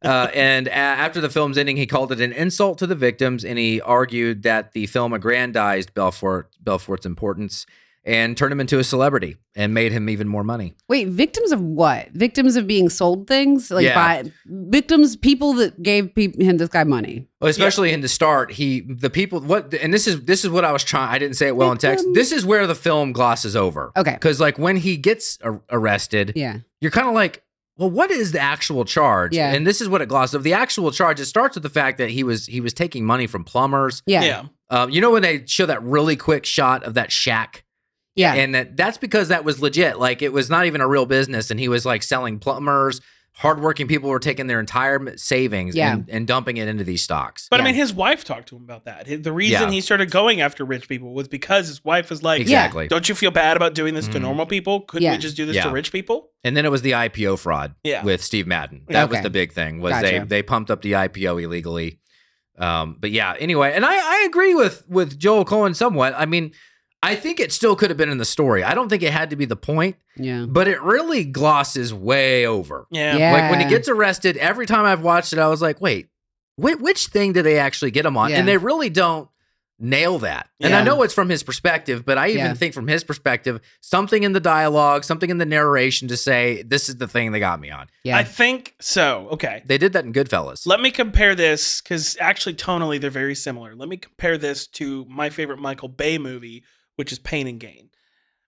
A: And after the film's ending, he called it an insult to the victims, and he argued that the film aggrandized Belfort's importance and turned him into a celebrity and made him even more money.
C: Wait, victims of what? Victims of being sold things? By victims, people that gave this guy money.
A: Well, especially in the start, this is what I was trying. I didn't say it well in text. This is where the film glosses over.
C: Okay.
A: Because like when he gets arrested, you're kind of like, well, what is the actual charge?
C: Yeah.
A: And this is what it glosses over. The actual charge, it starts with the fact that he was taking money from plumbers.
C: Yeah.
A: You know when they show that really quick shot of that shack?
C: Yeah.
A: And that's because that was legit. Like, it was not even a real business. And he was like selling plumbers. Hardworking people were taking their entire savings and dumping it into these stocks.
B: But I mean, his wife talked to him about that. The reason he started going after rich people was because his wife was like,
A: exactly.
B: Don't you feel bad about doing this to normal people? Couldn't we just do this to rich people?
A: And then it was the IPO fraud with Steve Madden. That was the big thing, was they pumped up the IPO illegally. But yeah, anyway, and I agree with Joel Cohen somewhat. I mean, I think it still could have been in the story. I don't think it had to be the point.
C: Yeah.
A: But it really glosses way over.
B: Yeah.
A: Like when he gets arrested, every time I've watched it, I was like, wait, which thing did they actually get him on?
C: Yeah.
A: And they really don't nail that. And I know it's from his perspective, but I even think from his perspective, something in the dialogue, something in the narration to say, this is the thing they got me on.
C: Yeah.
B: I think so. Okay.
A: They did that in Goodfellas.
B: Let me compare this, because actually tonally they're very similar. Let me compare this to my favorite Michael Bay movie, which is Pain and Gain.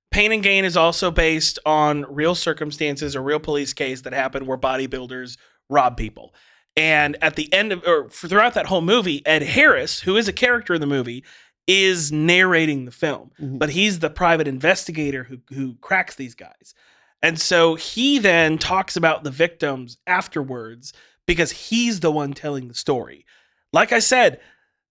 B: Pain and Gain is also based on real circumstances, a real police case that happened where bodybuilders rob people. And at the end of, or throughout that whole movie, Ed Harris, who is a character in the movie, is narrating the film. Mm-hmm. But he's the private investigator who cracks these guys. And so he then talks about the victims afterwards because he's the one telling the story. Like I said,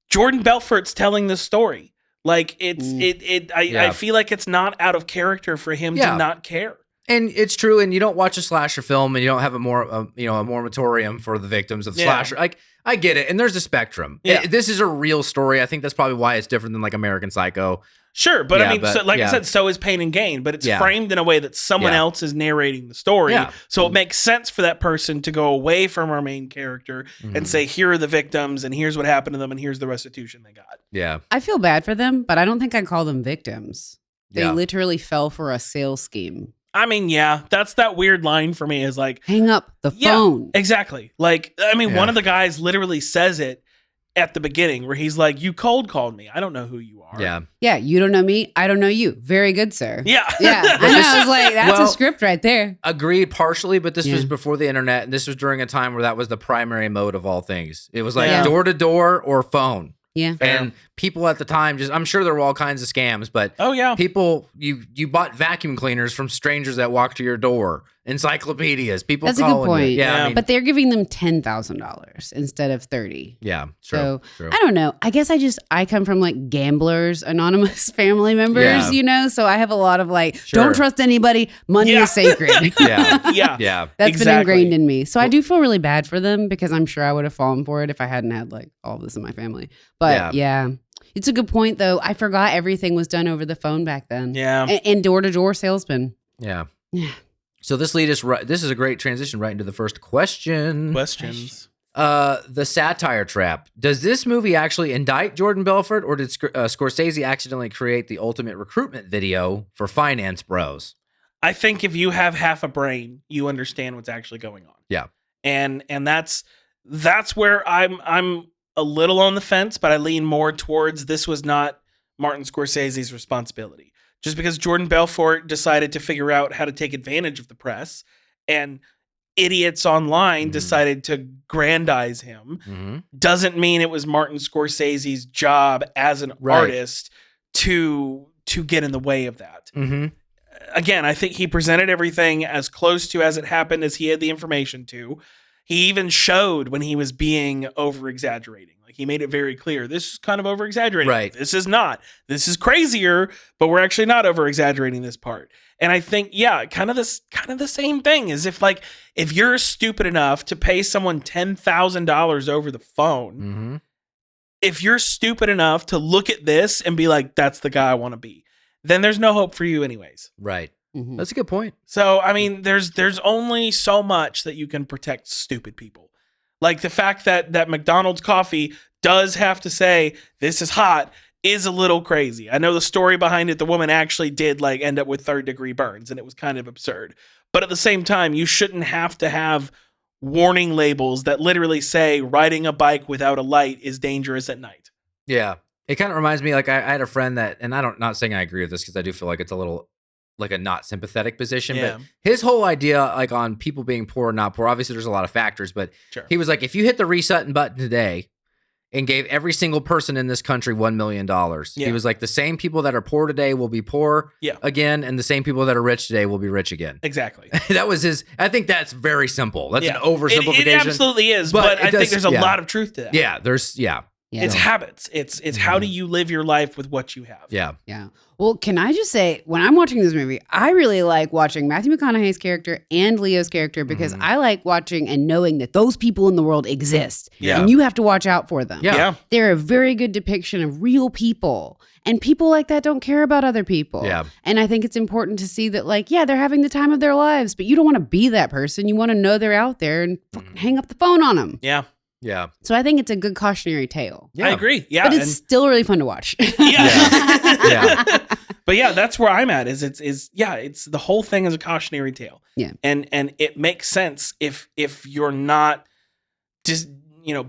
B: Jordan Belfort's telling the story. Like I feel like it's not out of character for him to not care.
A: And it's true. And you don't watch a slasher film and you don't have a moratorium for the victims of the slasher. Like, I get it. And there's a spectrum. Yeah. This is a real story. I think that's probably why it's different than like American Psycho.
B: Sure. But I said, so is Pain and Gain, but it's framed in a way that someone else is narrating the story. Yeah. So it makes sense for that person to go away from our main character and say, here are the victims and here's what happened to them and here's the restitution they got.
A: Yeah.
C: I feel bad for them, but I don't think I'd call them victims. They literally fell for a sales scheme.
B: I mean, that's that weird line for me, is like,
C: hang up the phone.
B: Exactly. Like, I mean, one of the guys literally says it at the beginning where he's like, you cold called me. I don't know who you are.
A: Yeah.
C: Yeah. You don't know me. I don't know you. Very good, sir.
B: Yeah.
C: Yeah. I know. I was like, that's a script right there.
A: Agreed partially, but this was before the internet. And this was during a time where that was the primary mode of all things. It was like door to door or phone.
C: Yeah.
A: And people at the time, I'm sure there were all kinds of scams, but people, you bought vacuum cleaners from strangers that walked to your door encyclopedias. People
C: That's a good point.
A: Yeah,
B: Yeah.
A: I mean,
C: But they're giving them $10,000 instead of 30.
A: yeah,
C: So
A: true.
C: I don't know. I guess I come from like gamblers, anonymous family members, so I have a lot of like, don't trust anybody. Money is sacred.
B: Yeah.
C: That's been ingrained in me. So I do feel really bad for them because I'm sure I would have fallen for it if I hadn't had like all of this in my family. But yeah. It's a good point, though. I forgot everything was done over the phone back then.
B: Yeah.
C: And door-to-door salesman.
A: Yeah. So this is a great transition right into the first question.
B: Questions.
A: The satire trap. Does this movie actually indict Jordan Belfort, or did Scorsese accidentally create the ultimate recruitment video for finance bros?
B: I think if you have half a brain, you understand what's actually going on.
A: Yeah.
B: And that's where I'm a little on the fence, but I lean more towards this was not Martin Scorsese's responsibility. Just because Jordan Belfort decided to figure out how to take advantage of the press and idiots online decided to grandize him doesn't mean it was Martin Scorsese's job as an artist to get in the way of that. Again, I think he presented everything as close to as it happened as he had the information to. He even showed when he was being over-exaggerating. Like, he made it very clear, this is kind of over-exaggerating.
A: Right.
B: This is not. This is crazier, but we're actually not over-exaggerating this part. And I think, kind of the same thing is if you're stupid enough to pay someone $10,000 over the phone, if you're stupid enough to look at this and be like, that's the guy I want to be, then there's no hope for you anyways.
A: Right. That's a good point.
B: So, I mean, there's only so much that you can protect stupid people. Like the fact that McDonald's coffee does have to say, this is hot, is a little crazy. I know the story behind it. The woman actually did like end up with 3rd-degree burns, and it was kind of absurd. But at the same time, you shouldn't have to have warning labels that literally say riding a bike without a light is dangerous at night.
A: Yeah. It kind of reminds me, like I had a friend that, and not saying I agree with this because I do feel like it's a little like a not sympathetic position, but his whole idea, like on people being poor or not poor, obviously there's a lot of factors, but he was like, if you hit the reset button today and gave every single person in this country $1 million, he was like, the same people that are poor today will be poor again, and the same people that are rich today will be rich again.
B: Exactly.
A: That was his, I think that's very simple. That's an oversimplification.
B: It absolutely is, but I think there's a lot of truth to that.
A: Yeah,
B: It's habits. It's how do you live your life with what you have.
A: Yeah.
C: Well, can I just say, when I'm watching this movie, I really like watching Matthew McConaughey's character and Leo's character because I like watching and knowing that those people in the world exist.
A: Yeah.
C: And you have to watch out for them.
B: Yeah.
C: They're a very good depiction of real people. And people like that don't care about other people.
A: Yeah.
C: And I think it's important to see that, like, they're having the time of their lives, but you don't want to be that person. You want to know they're out there and hang up the phone on them.
B: Yeah.
A: Yeah.
C: So I think it's a good cautionary tale.
B: Yeah. I agree. Yeah.
C: But it's still really fun to watch.
A: Yeah.
B: But that's where I'm at it's the whole thing is a cautionary tale.
C: Yeah.
B: And it makes sense if you're not just,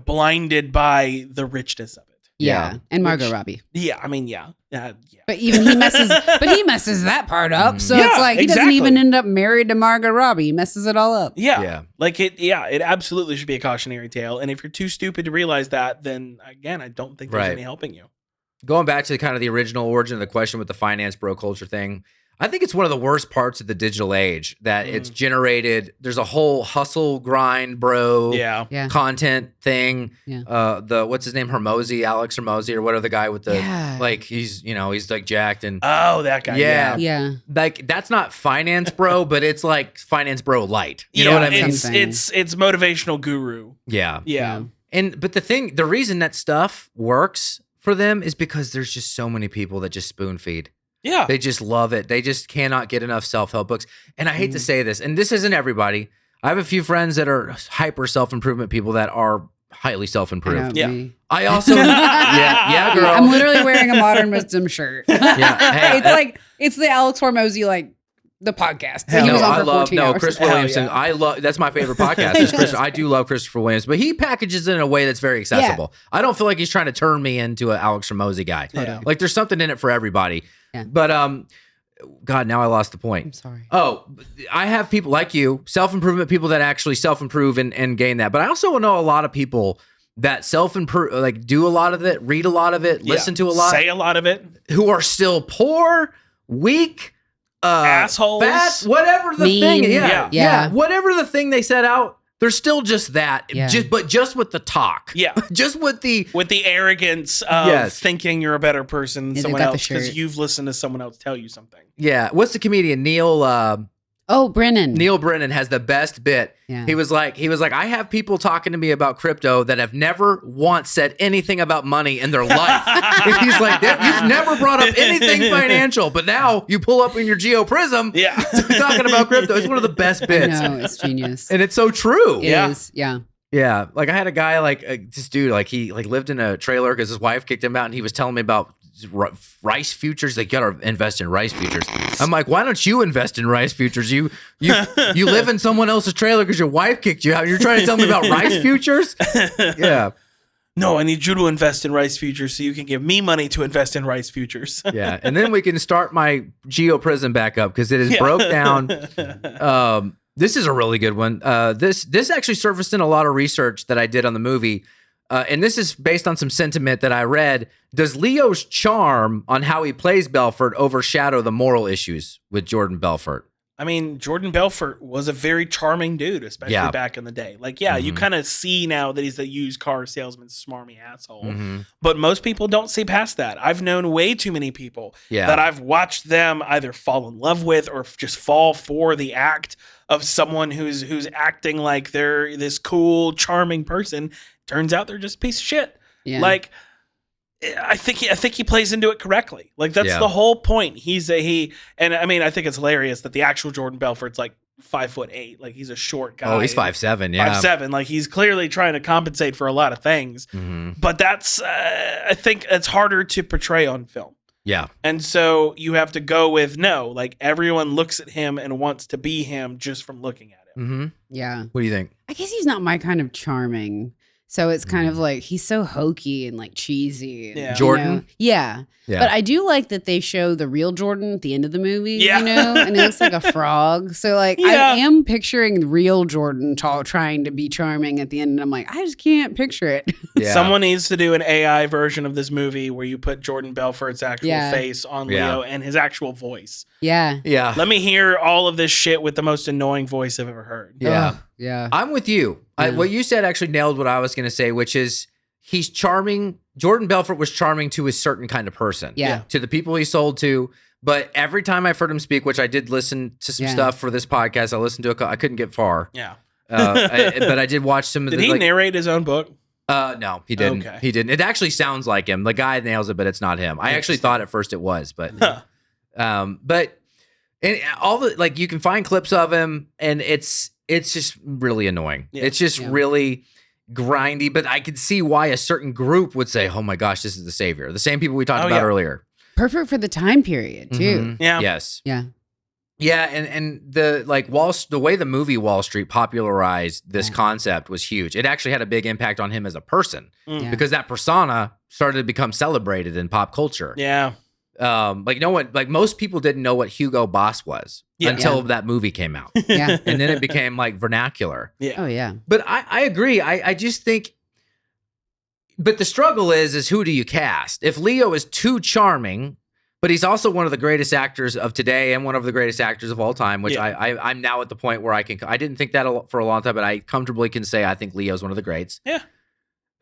B: blinded by the richness of it.
C: Yeah. And Margot Robbie.
B: Yeah. I mean,
C: But even he messes that part up. So it's like he doesn't even end up married to Margot Robbie. He messes it all up.
B: Yeah. Like it absolutely should be a cautionary tale. And if you're too stupid to realize that, then again, I don't think there's any helping you.
A: Going back to kind of the original origin of the question with the finance bro culture thing, I think it's one of the worst parts of the digital age that it's generated. There's a whole hustle grind bro content thing. Yeah. What's his name? Alex Hermosi, or whatever, the guy with the like he's like jacked and
B: that guy.
C: Yeah.
A: Like that's not finance bro, but it's like finance bro light. You know what I mean?
B: It's motivational guru.
A: Yeah.
B: Yeah.
A: But the reason that stuff works for them is because there's just so many people that just spoon feed.
B: Yeah.
A: They just love it. They just cannot get enough self-help books. And I hate to say this, and this isn't everybody. I have a few friends that are hyper self-improvement people that are highly self-improved. I also, girl.
C: I'm literally wearing a Modern Wisdom shirt. Hey, it's the Alex Hormozy, like, the podcast. He was on for 14 hours.
A: Chris Williamson. That's my favorite podcast. I do love Christopher Williams, but he packages it in a way that's very accessible. I don't feel like he's trying to turn me into an Alex Hormozy guy. Like there's something in it for everybody. Yeah. But God, now I lost the point.
C: I'm sorry.
A: Oh, I have people like you, self-improvement people that actually self-improve and gain that. But I also know a lot of people that self-improve, like do a lot of it, read a lot of it, listen to a lot,
B: say a lot of it,
A: who are still poor, weak,
B: assholes,
A: fat, whatever the
C: mean.
A: thing. Yeah. Whatever the thing they set out, they're still just that. Yeah. Just with the talk.
B: Yeah.
A: Just with the
B: arrogance of thinking you're a better person than someone else because you've listened to someone else tell you something.
A: Yeah. What's the comedian Neil?
C: Brennan.
A: Neil Brennan has the best bit. Yeah. He was like, I have people talking to me about crypto that have never once said anything about money in their life. He's like, you've never brought up anything financial, but now you pull up in your Geo Prism talking about crypto. It's one of the best bits.
C: No, it's genius.
A: And it's so true.
C: It is. Yeah.
A: Yeah. Like I had a guy this dude, he lived in a trailer because his wife kicked him out and he was telling me about rice futures. They gotta invest in rice futures. I'm like, why don't you invest in rice futures? You live in someone else's trailer because your wife kicked you out. You're trying to tell me about rice futures? Yeah.
B: No, I need you to invest in rice futures so you can give me money to invest in rice futures.
A: Yeah, and then we can start my Geo Prism back up because it is broke down. This is a really good one. This actually surfaced in a lot of research that I did on the movie. And this is based on some sentiment that I read. Does Leo's charm on how he plays Belfort overshadow the moral issues with Jordan Belfort?
B: I mean, Jordan Belfort was a very charming dude, especially back in the day. You kind of see now that he's a used car salesman, smarmy asshole. Mm-hmm. But most people don't see past that. I've known way too many people that I've watched them either fall in love with or just fall for the act of someone who's acting like they're this cool, charming person. Turns out they're just a piece of shit. Yeah. I think he plays into it correctly. That's the whole point. And I mean, I think it's hilarious that the actual Jordan Belfort's 5'8". He's a short guy.
A: Oh, he's 5'7". Yeah,
B: 5'7". He's clearly trying to compensate for a lot of things. Mm-hmm. But that's I think it's harder to portray on film.
A: Yeah.
B: And so you have to go with everyone looks at him and wants to be him just from looking at him.
A: Mm-hmm.
C: Yeah.
A: What do you think?
C: I guess he's not my kind of charming. So it's kind of he's so hokey and cheesy. And,
A: Jordan?
C: Yeah. But I do like that they show the real Jordan at the end of the movie, and it looks like a frog. So I am picturing the real Jordan trying to be charming at the end. And I'm like, I just can't picture it.
A: Yeah.
B: Someone needs to do an AI version of this movie where you put Jordan Belfort's actual face on Leo and his actual voice.
C: Yeah.
A: Yeah.
B: Let me hear all of this shit with the most annoying voice I've ever heard.
A: Yeah.
C: Yeah.
A: I'm with you. What you said actually nailed what I was going to say, which is he's charming. Jordan Belfort was charming to a certain kind of person.
C: Yeah.
A: To the people he sold to. But every time I've heard him speak, which I did listen to some stuff for this podcast, I listened to I couldn't get far.
B: Yeah.
A: But I did watch some of
B: Did he narrate his own book?
A: No, he didn't.
B: Okay.
A: He didn't. It actually sounds like him. The guy nails it, but it's not him. I actually thought at first it was, but and all the you can find clips of him, and it's just really annoying. Yeah. It's just really grindy, but I could see why a certain group would say, "Oh my gosh, this is the savior." The same people we talked about earlier.
C: Perfect for the time period too.
A: Mm-hmm. Yeah. Yes.
C: Yeah.
A: Yeah, and the the way the movie Wall Street popularized this concept was huge. It actually had a big impact on him as a person because that persona started to become celebrated in pop culture.
B: Yeah.
A: Most people didn't know what Hugo Boss was until that movie came out.
C: Yeah.
A: And then it became vernacular.
B: Yeah.
C: Oh yeah.
A: But I agree. I just think but the struggle is who do you cast? If Leo is too charming, but he's also one of the greatest actors of today and one of the greatest actors of all time, which I'm now at the point where I didn't think that for a long time, but I comfortably can say I think Leo's one of the greats.
B: Yeah.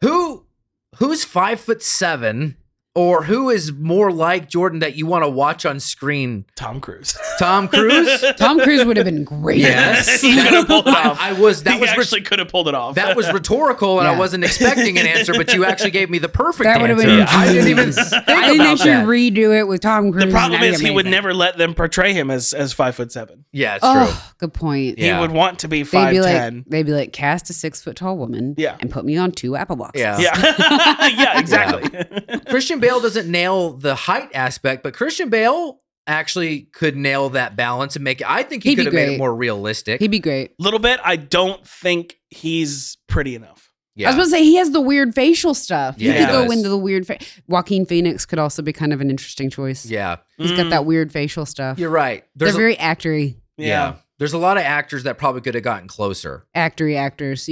A: Who's 5'7", or who is more like Jordan that you want to watch on screen?
B: Tom Cruise.
A: Tom Cruise?
C: Tom Cruise would have been great.
B: Yes. He could have pulled it off.
A: He
B: could have pulled it off.
A: That was rhetorical, and I wasn't expecting an answer, but you actually gave me the perfect
C: answer.
A: That would have been I didn't even think
C: I think they should redo it with Tom Cruise.
B: The problem is he would never let them portray him as 5'7".
A: Yeah, it's true.
C: Good point.
B: He would want to be 5'10".
C: They'd be like, cast a 6 foot tall woman and put me on 2 apple boxes.
A: Yeah.
B: Yeah, exactly.
A: Yeah. Christian Bale doesn't nail the height aspect, but Christian Bale actually could nail that balance and make it. I think he could have made it more realistic.
C: He'd be great.
B: A little bit. I don't think he's pretty enough.
C: Yeah. I was going to say, he has the weird facial stuff.
A: Yeah,
C: he could go into the weird. Joaquin Phoenix could also be kind of an interesting choice.
A: Yeah.
C: He's got that weird facial stuff.
A: You're right.
C: They're very actory.
A: Yeah. There's a lot of actors that probably could have gotten closer.
C: Actors,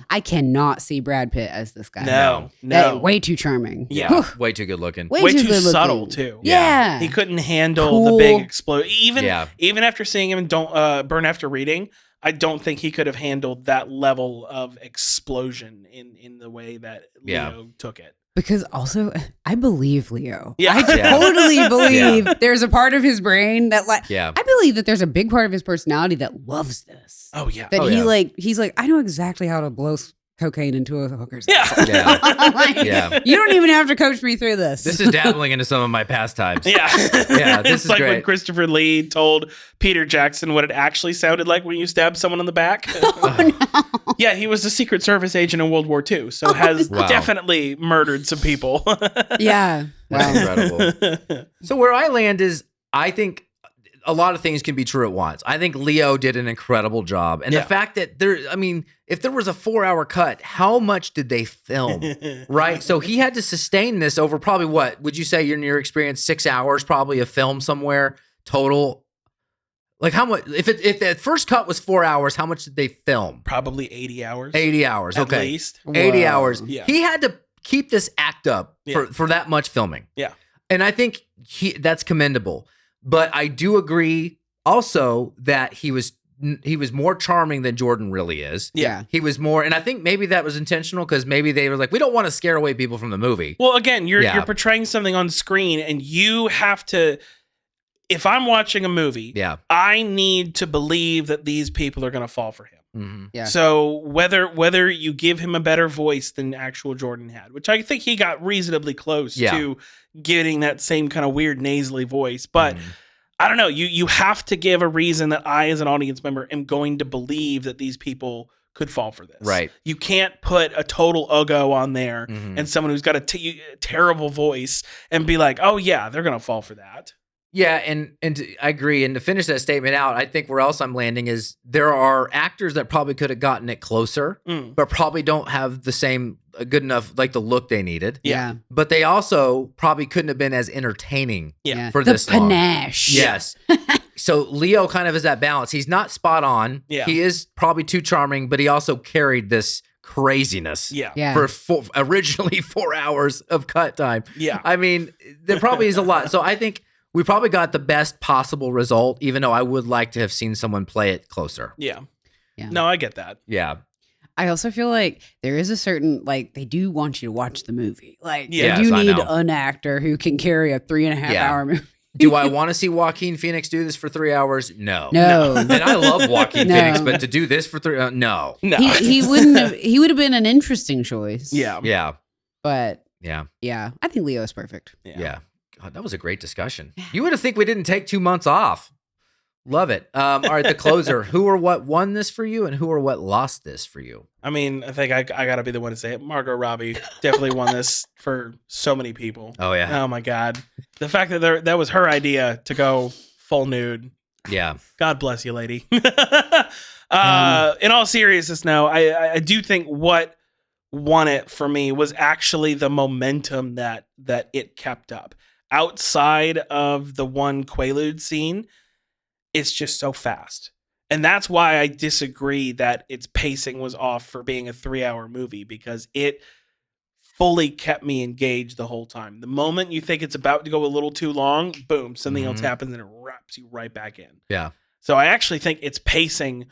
C: I cannot see Brad Pitt as this guy.
B: No.
C: Way too charming.
A: Yeah, way too good looking.
B: Way too subtle too.
C: Yeah.
B: He couldn't handle the big explosion. Even after seeing him in Burn After Reading, I don't think he could have handled that level of explosion in the way that Leo took it.
C: Because also, I believe Leo.
B: Yeah.
C: I totally believe there's a part of his brain that I believe that there's a big part of his personality that loves this.
B: Oh yeah.
C: That he's like, I know exactly how to blow cocaine into a hooker's.
B: Yeah.
C: You don't even have to coach me through this.
A: This is dabbling into some of my pastimes.
B: Yeah.
A: This
B: is like great. When Christopher Lee told Peter Jackson what it actually sounded like when you stabbed someone in the back.
C: No.
B: Yeah, he was a Secret Service agent in World War II, so has definitely murdered some people.
C: Yeah.
A: That's incredible. So where I land is, I think a lot of things can be true at once. I think Leo did an incredible job. And the fact that if there was a 4-hour cut, how much did they film? Right? So he had to sustain this over probably what would you say in your experience, 6 hours probably of film somewhere total? Like how much, if the first cut was 4 hours, how much did they film?
B: Probably 80 hours.
A: 80 hours.
B: At least.
A: 80 hours.
B: Yeah.
A: He had to keep this act up for that much filming.
B: Yeah.
A: And I think that's commendable. But I do agree also that he was more charming than Jordan really is.
B: Yeah.
A: He was more, and I think maybe that was intentional because maybe they were like, we don't want to scare away people from the movie.
B: Well, again, you're portraying something on screen and you have to, if I'm watching a movie, I need to believe that these people are going to fall for him.
A: Mm-hmm.
C: Yeah.
B: So whether you give him a better voice than actual Jordan had, which I think he got reasonably close to getting that same kind of weird nasally voice, but I don't know, you have to give a reason that I as an audience member am going to believe that these people could fall for this.
A: Right.
B: You can't put a total uggo on there and someone who's got a terrible voice and be like, oh yeah, they're going to fall for that.
A: Yeah, and I agree. And to finish that statement out, I think where else I'm landing is there are actors that probably could have gotten it closer, but probably don't have the same good enough, like the look they needed.
C: Yeah.
A: But they also probably couldn't have been as entertaining for
C: the
A: this long.
C: panache.
A: Yes. So Leo kind of is that balance. He's not spot on.
B: Yeah.
A: He is probably too charming, but he also carried this craziness for originally 4 hours of cut time.
B: Yeah.
A: I mean, there probably is a lot. So I think we probably got the best possible result, even though I would like to have seen someone play it closer.
B: Yeah. No, I get that.
A: Yeah.
C: I also feel like there is a certain, they do want you to watch the movie. They
A: Yes,
C: do
A: I
C: need
A: know.
C: an actor who can carry a 3.5 hour movie.
A: Do I want to see Joaquin Phoenix do this for 3 hours? No.
C: And
A: I love Joaquin Phoenix, but to do this for 3 no.
C: He wouldn't have, he would have been an interesting choice.
A: Yeah.
C: But
A: yeah,
C: I think Leo is perfect.
A: Yeah. God, that was a great discussion. You would have think we didn't take 2 months off. Love it. All right, the closer. Who or what won this for you, and who or what lost this for you?
B: I mean, I think I got to be the one to say it. Margot Robbie definitely won this for so many people.
A: Oh, yeah.
B: Oh, my God. The fact that that was her idea to go full nude.
A: Yeah.
B: God bless you, lady. In all seriousness, no, I do think what won it for me was actually the momentum that it kept up. Outside of the one Quaalude scene, it's just so fast. And that's why I disagree that its pacing was off for being a 3-hour movie, because it fully kept me engaged the whole time. The moment you think it's about to go a little too long, boom, something else happens and it wraps you right back in.
A: Yeah.
B: So I actually think its pacing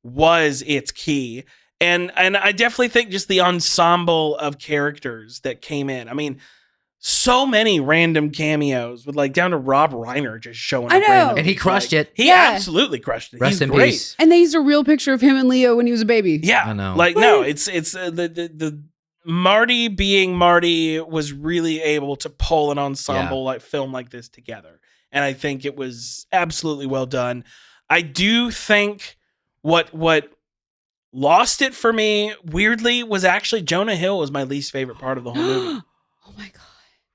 B: was its key. And I definitely think just the ensemble of characters that came in. I mean, so many random cameos with down to Rob Reiner just showing up.
C: I know.
B: Randomly.
A: And he crushed it.
B: He absolutely crushed it.
A: Rest
B: He's
A: in
B: great.
A: peace.
C: And they used a real picture of him and Leo when he was a baby.
B: Yeah.
A: I know.
B: No, it's the Marty being Marty was really able to pull an ensemble film like this together. And I think it was absolutely well done. I do think what lost it for me, weirdly, was actually Jonah Hill was my least favorite part of the whole movie.
C: Oh my God.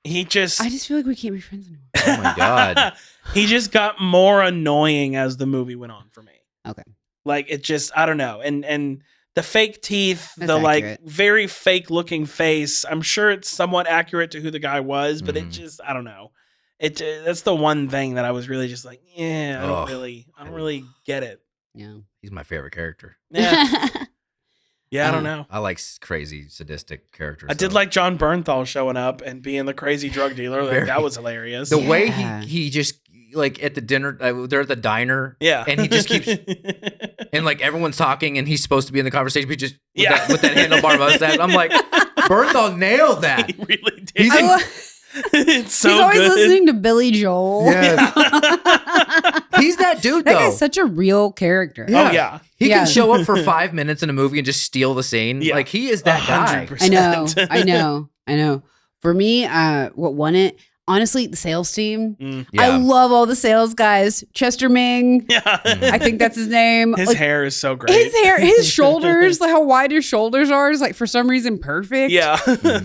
B: I just
C: feel like we can't be friends anymore.
A: Oh my God.
B: He just got more annoying as the movie went on for me.
C: Okay.
B: It just, I don't know. And the fake teeth,
C: That's
B: the
C: accurate.
B: very fake looking face. I'm sure it's somewhat accurate to who the guy was, but it just, I don't know. That's the one thing that I was really just I don't really get it.
C: Yeah.
A: He's my favorite character.
B: Yeah. Yeah, I don't know.
A: I like crazy, sadistic characters.
B: I did like John Bernthal showing up and being the crazy drug dealer. Like, that was hilarious.
A: The way he just, like, at the dinner, they're at the diner.
B: Yeah.
A: And he just keeps, and, like, everyone's talking and he's supposed to be in the conversation, but just with that handlebar mustache. I'm like, Bernthal nailed that.
B: He really did. It's so
C: He's always
B: good.
C: listening to Billy Joel.
A: Yeah. He's that dude, though.
C: That guy's such a real character.
B: Yeah. Oh, yeah.
A: He can show up for 5 minutes in a movie and just steal the scene. Yeah. Like, he is that 100%.
C: guy. I know. For me, what won it, honestly, the sales team. I love all the sales guys. Chester Ming. Yeah. I think that's his name.
B: His hair is so great.
C: His hair, his shoulders, like how wide his shoulders are is like for some reason perfect.
B: Yeah.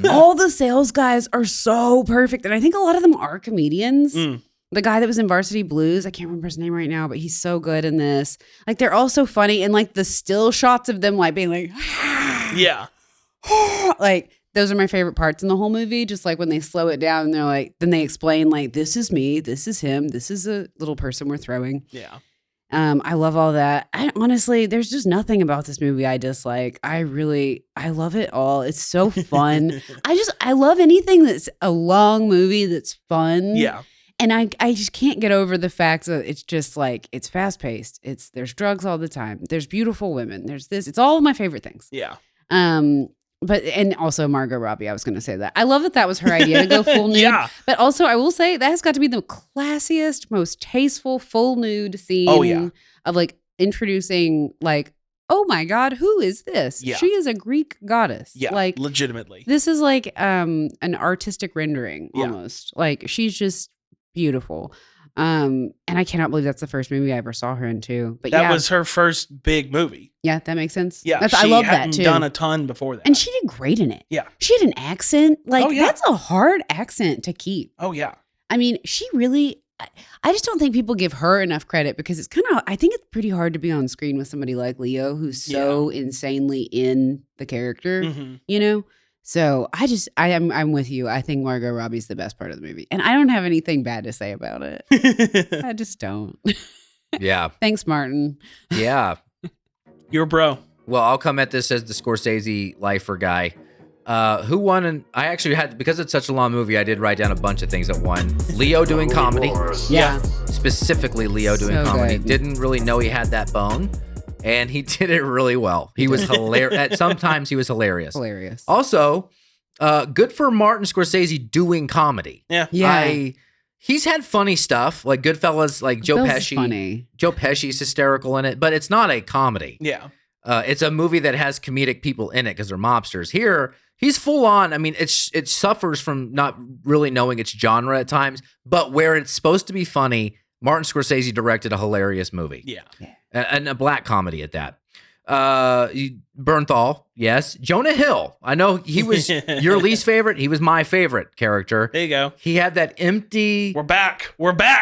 C: All the sales guys are so perfect. And I think a lot of them are comedians. The guy that was in Varsity Blues, I can't remember his name right now, but he's so good in this. Like, they're all so funny. And like the still shots of them like being like,
B: yeah.
C: Like, those are my favorite parts in the whole movie. Just like when they slow it down and they're like, then they explain like, this is me, this is him, this is a little person we're throwing.
B: Yeah.
C: I love all that. Honestly, there's just nothing about this movie I dislike. I love it all. It's so fun. I love anything that's a long movie that's fun.
B: Yeah.
C: And I just can't get over the fact that it's just like, it's fast paced. There's drugs all the time. There's beautiful women. There's this. It's all of my favorite things.
B: Yeah.
C: But and also Margot Robbie, I was going to say that. I love that was her idea to go full nude.
B: Yeah.
C: But also I will say that has got to be the classiest, most tasteful full nude scene of like introducing like, oh my God, who is this?
B: Yeah.
C: She is a Greek goddess.
B: Yeah.
C: Like
B: legitimately.
C: This is like an artistic rendering almost. Like she's just beautiful. And I cannot believe that's the first movie I ever saw her in too. But
B: that was her first big movie.
C: Yeah, that makes sense.
B: Yeah,
C: I love that too.
B: Done a ton before that,
C: and she did great in it.
B: Yeah,
C: she had an accent. Like that's a hard accent to keep.
B: Oh yeah.
C: I mean, she really. I just don't think people give her enough credit because it's kind of. I think it's pretty hard to be on screen with somebody like Leo who's so insanely in the character. You know. So I'm with you. I think Margot Robbie's the best part of the movie. And I don't have anything bad to say about it. I just don't.
A: Yeah.
C: Thanks, Martin.
A: Yeah.
B: You're a bro.
A: Well, I'll come at this as the Scorsese lifer guy. Who won? And I actually had, because it's such a long movie, I did write down a bunch of things that won. Leo doing comedy.
C: Yeah.
A: Specifically Leo doing comedy. Good. Didn't really know he had that bone. And he did it really well. He was hilarious. Sometimes he was hilarious.
C: Hilarious.
A: Also, good for Martin Scorsese doing comedy.
C: Yeah.
A: He's had funny stuff, like Goodfellas, like Joe Pesci.
C: Funny.
A: Joe Pesci's hysterical in it, but it's not a comedy.
B: Yeah.
A: It's a movie that has comedic people in it because they're mobsters. Here, he's full on. I mean, it suffers from not really knowing its genre at times, but where it's supposed to be funny, Martin Scorsese directed a hilarious movie.
B: Yeah.
A: And a black comedy at that. Bernthal, yes. Jonah Hill. I know he was your least favorite. He was my favorite character.
B: There you go.
A: He had that empty...
B: We're back.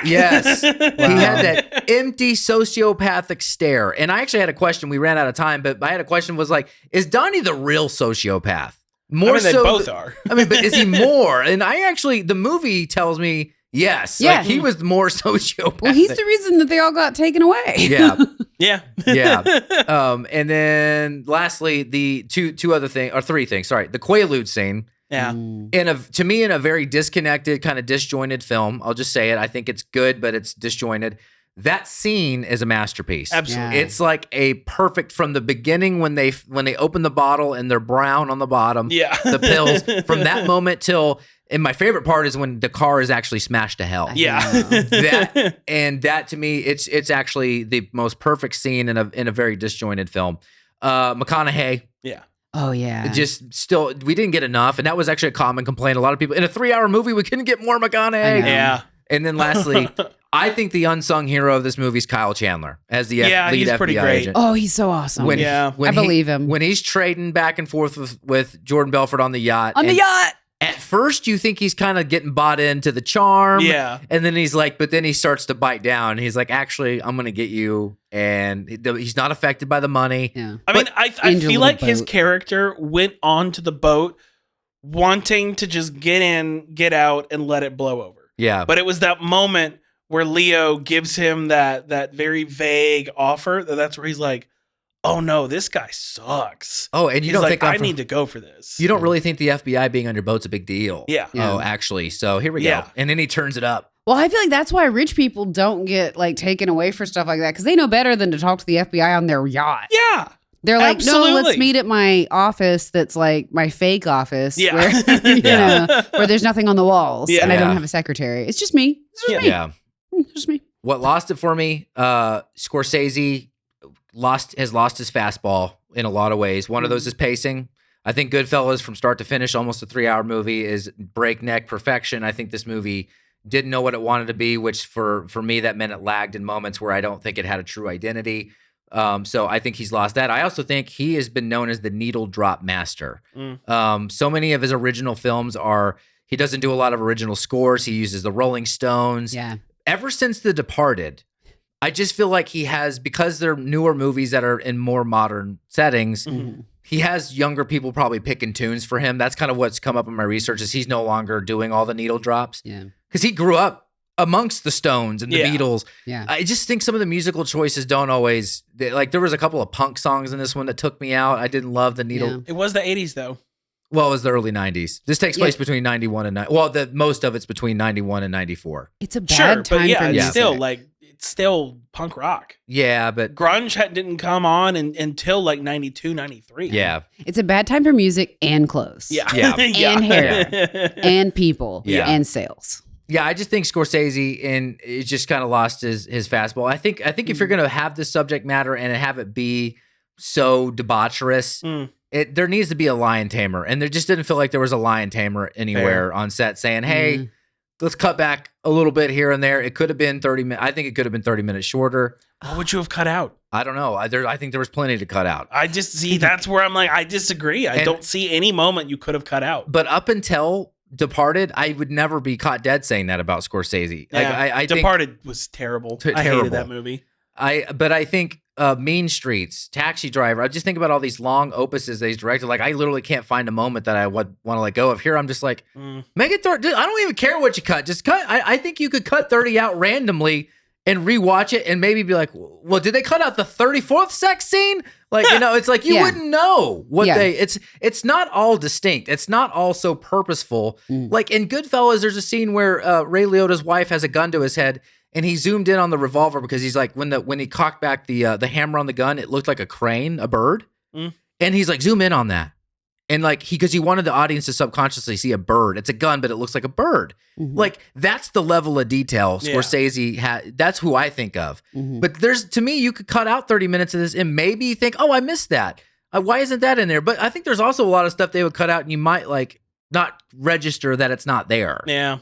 A: Yes. Wow. He had that empty sociopathic stare. And I actually had a question. We ran out of time, but I had a question was like, is Donnie the real sociopath?
B: More they both are.
A: I mean, but is he more? And the movie tells me yes.
C: Yeah.
A: Like he was more sociopathic.
C: Well, he's the reason that they all got taken away.
A: Yeah.
B: Yeah.
A: Yeah. And then lastly, the three things. Sorry. The Quaalude scene.
B: Yeah.
A: To me, in a very disconnected, kind of disjointed film, I'll just say it. I think it's good, but it's disjointed. That scene is a masterpiece.
B: Absolutely.
C: Yeah.
A: It's like a perfect from the beginning when they open the bottle and they're brown on the bottom.
B: Yeah.
A: The pills from that moment till. And my favorite part is when the car is actually smashed to hell.
B: Yeah.
A: that to me, it's actually the most perfect scene in a very disjointed film. McConaughey.
B: Yeah.
C: Oh yeah.
A: We didn't get enough, and that was actually a common complaint. A lot of people in a 3-hour movie, we couldn't get more McConaughey.
B: Yeah.
A: And then lastly, I think the unsung hero of this movie is Kyle Chandler as the lead
B: he's
A: FBI
B: pretty great.
A: agent.
C: Oh, he's so awesome.
A: I
C: believe him.
A: When he's trading back and forth with Jordan Belfort on the yacht. At first, you think he's kind of getting bought into the charm.
B: Yeah.
A: And then he's like, but then he starts to bite down. He's like, actually, I'm going to get you. And he's not affected by the money.
C: Yeah.
B: I mean, I feel like his character went onto the boat wanting to just get in, get out, and let it blow over.
A: Yeah.
B: But it was that moment where Leo gives him that very vague offer. That's where he's like, oh no, this guy sucks.
A: Oh, and you
B: he's
A: don't
B: like,
A: think
B: I need to go for this.
A: You don't really think the FBI being on your boat's a big deal.
B: Yeah.
A: Oh, actually. So here we go. And then he turns it up.
C: Well, I feel like that's why rich people don't get like taken away for stuff like that because they know better than to talk to the FBI on their yacht.
B: Yeah.
C: They're like,
B: absolutely.
C: no, let's meet at my office that's like my fake office where, where there's nothing on the walls and I don't have a secretary. It's just me. It's just me.
A: Yeah.
C: It's just me.
A: What lost it for me, Scorsese has lost his fastball in a lot of ways. One of those is pacing. I think Goodfellas from start to finish, almost a 3-hour movie, is breakneck perfection. I think this movie didn't know what it wanted to be, which for me, that meant it lagged in moments where I don't think it had a true identity. So I think he's lost that. I also think he has been known as the needle drop master. So many of his original films he doesn't do a lot of original scores. He uses the Rolling Stones.
C: Yeah.
A: Ever since The Departed, I just feel like he has, because they're newer movies that are in more modern settings, he has younger people probably picking tunes for him. That's kind of what's come up in my research is he's no longer doing all the needle drops.
C: Yeah.
A: Because he grew up amongst the Stones and the Beatles.
C: Yeah.
A: I just think some of the musical choices don't always, like there was a couple of punk songs in this one that took me out. I didn't love the needle.
B: Yeah. It was the 80s though.
A: Well, it was the early 90s. This takes place between 91 and most of it's between 91 and 94.
C: It's a bad time for music.
B: Still it's still punk rock.
A: Yeah, but
B: grunge didn't come on until like 92, 93.
A: Yeah.
C: It's a bad time for music and clothes.
B: Yeah.
C: And hair. And people.
A: Yeah.
C: And sales.
A: Yeah, I just think Scorsese it just kind of lost his fastball. I think if you're going to have this subject matter and have it be so debaucherous, there needs to be a lion tamer. And there just didn't feel like there was a lion tamer anywhere on set saying, hey, let's cut back a little bit here and there. It could have been 30 minutes. I think it could have been 30 minutes shorter.
B: What would you have cut out?
A: I don't know. I think there was plenty to cut out.
B: I just see that's where I'm like, I disagree. I don't see any moment you could have cut out.
A: But up until Departed, I would never be caught dead saying that about Scorsese.
B: Yeah,
A: I
B: Departed was terrible. I hated that movie.
A: But I think Mean Streets, Taxi Driver, I just think about all these long opuses that he's directed. Like, I literally can't find a moment that I would want to let go of. Here, I'm just like, make it 30. I don't even care what you cut. Just cut. I think you could cut 30 out randomly and rewatch it and maybe be like, well, did they cut out the 34th sex scene? Like, it's like you wouldn't know what it's not all distinct. It's not all so purposeful. Like in Goodfellas, there's a scene where Ray Liotta's wife has a gun to his head and he zoomed in on the revolver because he's like, when he cocked back the hammer on the gun, it looked like a crane, a bird. And he's like, zoom in on that. And like, because he wanted the audience to subconsciously see a bird. It's a gun, but it looks like a bird. Like, that's the level of detail Scorsese had. That's who I think of. But to me, you could cut out 30 minutes of this and maybe think, oh, I missed that. Why isn't that in there? But I think there's also a lot of stuff they would cut out and you might like not register that it's not there.
B: Yeah.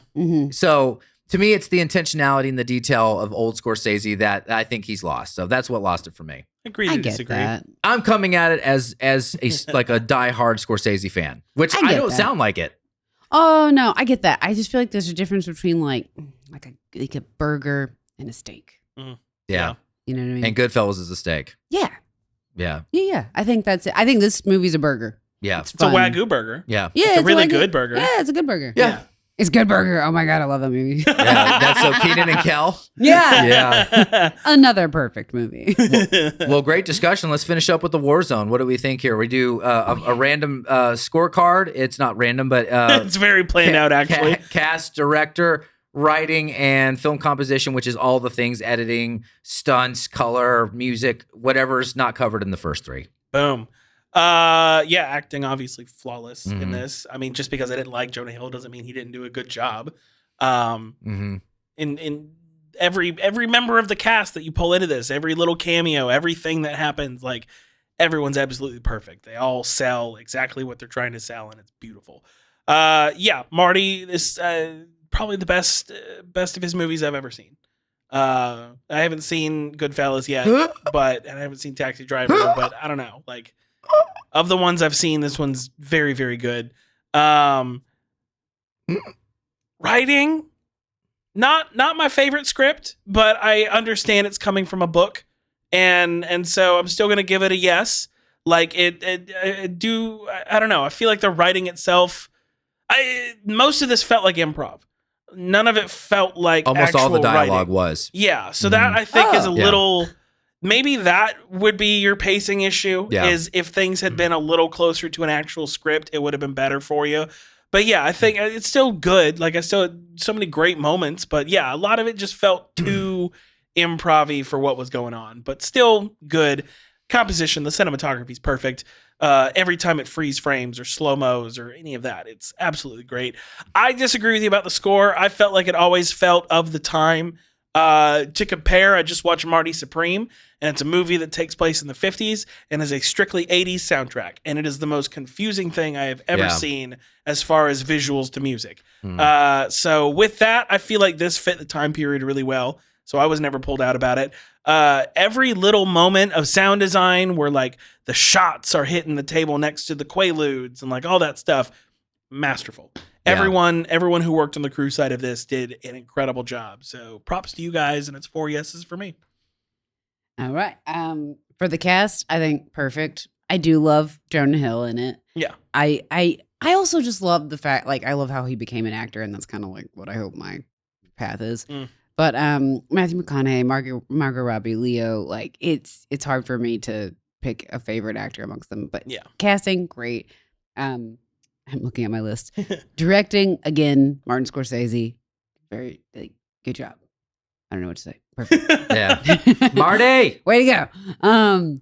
A: So to me, it's the intentionality and the detail of old Scorsese that I think he's lost. So that's what lost it for me.
B: Agree to disagree.
C: That.
A: I'm coming at it as a like a diehard Scorsese fan, which I don't sound like it.
C: Oh no, I get that. I just feel like there's a difference between like a burger and a steak.
A: Yeah.
C: You know what I mean?
A: And Goodfellas is a steak.
C: Yeah.
A: Yeah.
C: Yeah. I think that's it. I think this movie's a burger.
A: Yeah.
B: It's a Wagyu burger.
A: Yeah.
C: Yeah.
B: It's a really good burger.
C: Yeah, it's a good burger.
A: Yeah.
C: It's a good burger. Oh my God, I love that movie.
A: Yeah, that's so Keenan and Kel.
C: Yeah.
A: Yeah.
C: Another perfect movie.
A: Well, great discussion. Let's finish up with the war zone. What do we think here? We do a random scorecard. It's not random, but
B: it's very planned out, actually.
A: Cast, director, writing, and film composition, which is all the things: editing, stunts, color, music, whatever's not covered in the first three.
B: Boom. Acting obviously flawless in this. I mean, just because I didn't like Jonah Hill doesn't mean he didn't do a good job. In every member of the cast that you pull into this, every little cameo, everything that happens, like everyone's absolutely perfect. They all sell exactly what they're trying to sell, and it's beautiful. Marty is probably the best of his movies I've ever seen. I haven't seen Goodfellas yet, and I haven't seen Taxi Driver, but I don't know, like. Of the ones I've seen, this one's very, very good. Writing, not my favorite script, but I understand it's coming from a book, and so I'm still gonna give it a yes. Like I don't know. I feel like the writing itself, most of this felt like improv. none of it felt like
A: almost all the dialogue
B: writing.
A: was.
B: Yeah, so that I think is a little. Maybe that would be your pacing issue. Is if things had been a little closer to an actual script, it would have been better for you. But yeah, I think it's still good. Like I still had so many great moments, but yeah, a lot of it just felt too improv-y for what was going on. But still good composition. The cinematography is perfect. Every time it freeze frames or slow-mos or any of that, it's absolutely great. I disagree with you about the score. I felt like it always felt of the time. To compare, I just watched Marty Supreme, and it's a movie that takes place in the 50s and is a strictly 80s soundtrack. And it is the most confusing thing I have ever seen as far as visuals to music. So with that, I feel like this fit the time period really well. So I was never pulled out about it. Every little moment of sound design where like the shots are hitting the table next to the Quaaludes and like all that stuff, masterful. Everyone who worked on the crew side of this did an incredible job. So props to you guys, and it's 4 yeses for me.
C: All right. For the cast, I think perfect. I do love Jonah Hill in it. Yeah. I also just love the fact, like, I love how he became an actor, and that's kind of like what I hope my path is. But Matthew McConaughey, Margot Robbie, Leo, like it's hard for me to pick a favorite actor amongst them. But casting, great. I'm looking at my list. Directing, again, Martin Scorsese. Very good job. I don't know what to say. Perfect.
A: Yeah. Marty!
C: Way to go.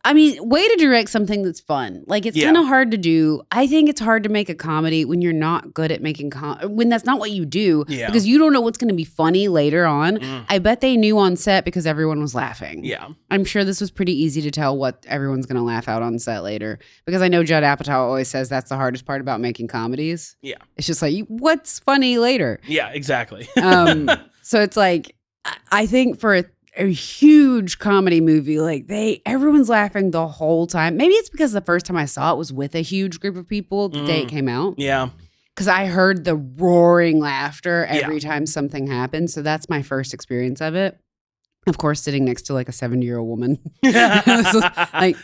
C: I mean, way to direct something that's fun. Like, it's kind of hard to do. I think it's hard to make a comedy when you're not good at making when that's not what you do. Yeah. Because you don't know what's going to be funny later on. I bet they knew on set because everyone was laughing. Yeah. I'm sure this was pretty easy to tell what everyone's going to laugh out on set later. Because I know Judd Apatow always says that's the hardest part about making comedies. Yeah. It's just like, what's funny later?
B: Yeah, exactly.
C: So it's like, I think for a huge comedy movie, like everyone's laughing the whole time. Maybe it's because the first time I saw it was with a huge group of people the day it came out. Yeah. Because I heard the roaring laughter every time something happened. So that's my first experience of it. Of course, sitting next to like a 70-year-old woman. Like,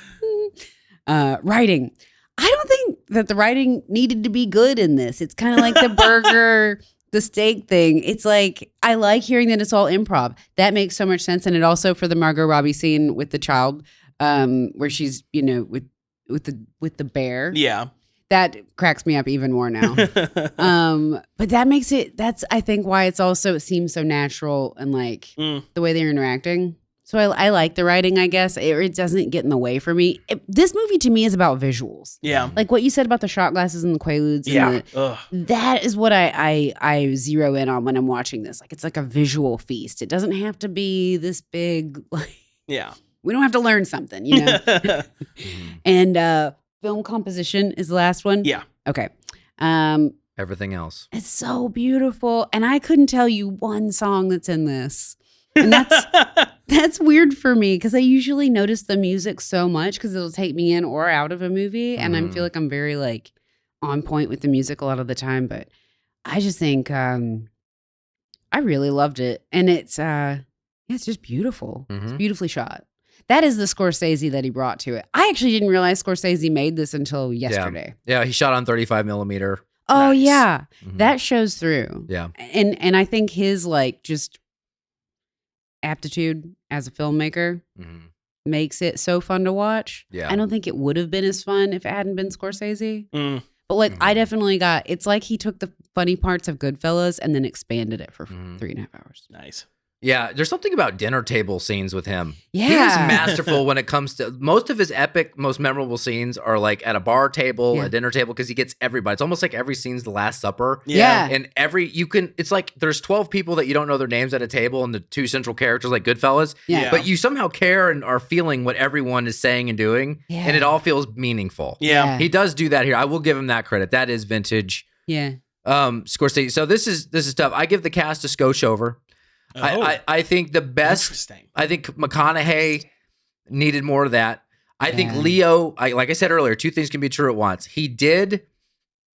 C: writing. I don't think that the writing needed to be good in this. It's kind of like the burger... the steak thing. It's like, I like hearing that it's all improv. That makes so much sense. And it also, for the Margot Robbie scene with the child, where she's, with the bear. Yeah. That cracks me up even more now. But that makes that's I think why it seems so natural and like the way they're interacting. So I like the writing, I guess. It doesn't get in the way for me. This movie to me is about visuals. Yeah. Like what you said about the shot glasses and the Quaaludes. Yeah. That is what I zero in on when I'm watching this. Like it's like a visual feast. It doesn't have to be this big. Like, yeah. We don't have to learn something, And film composition is the last one. Yeah. Okay.
A: Everything else.
C: It's so beautiful. And I couldn't tell you one song that's in this. And that's weird for me because I usually notice the music so much because it'll take me in or out of a movie. And I feel like I'm very like on point with the music a lot of the time. But I just think I really loved it. And it's just beautiful. It's beautifully shot. That is the Scorsese that he brought to it. I actually didn't realize Scorsese made this until yesterday.
A: Yeah, he shot on 35 millimeter.
C: Oh, nice. Yeah. That shows through. Yeah. And I think his like just aptitude as a filmmaker makes it so fun to watch. Yeah. I don't think it would have been as fun if it hadn't been Scorsese. But like I definitely it's like he took the funny parts of Goodfellas and then expanded it for 3.5 hours.
B: Nice.
A: Yeah, there's something about dinner table scenes with him. Yeah. He's masterful when it comes to most of his epic, most memorable scenes are like at a bar table, a dinner table, because he gets everybody. It's almost like every scene's the Last Supper. Yeah. And it's like there's 12 people that you don't know their names at a table and the two central characters like Goodfellas. Yeah. But you somehow care and are feeling what everyone is saying and doing. Yeah. And it all feels meaningful. Yeah. He does do that here. I will give him that credit. That is vintage. Yeah. Scorsese. So this is tough. I give the cast a skosh over. Oh, I think the best. I think McConaughey needed more of that. I think Leo, like I said earlier, two things can be true at once. He did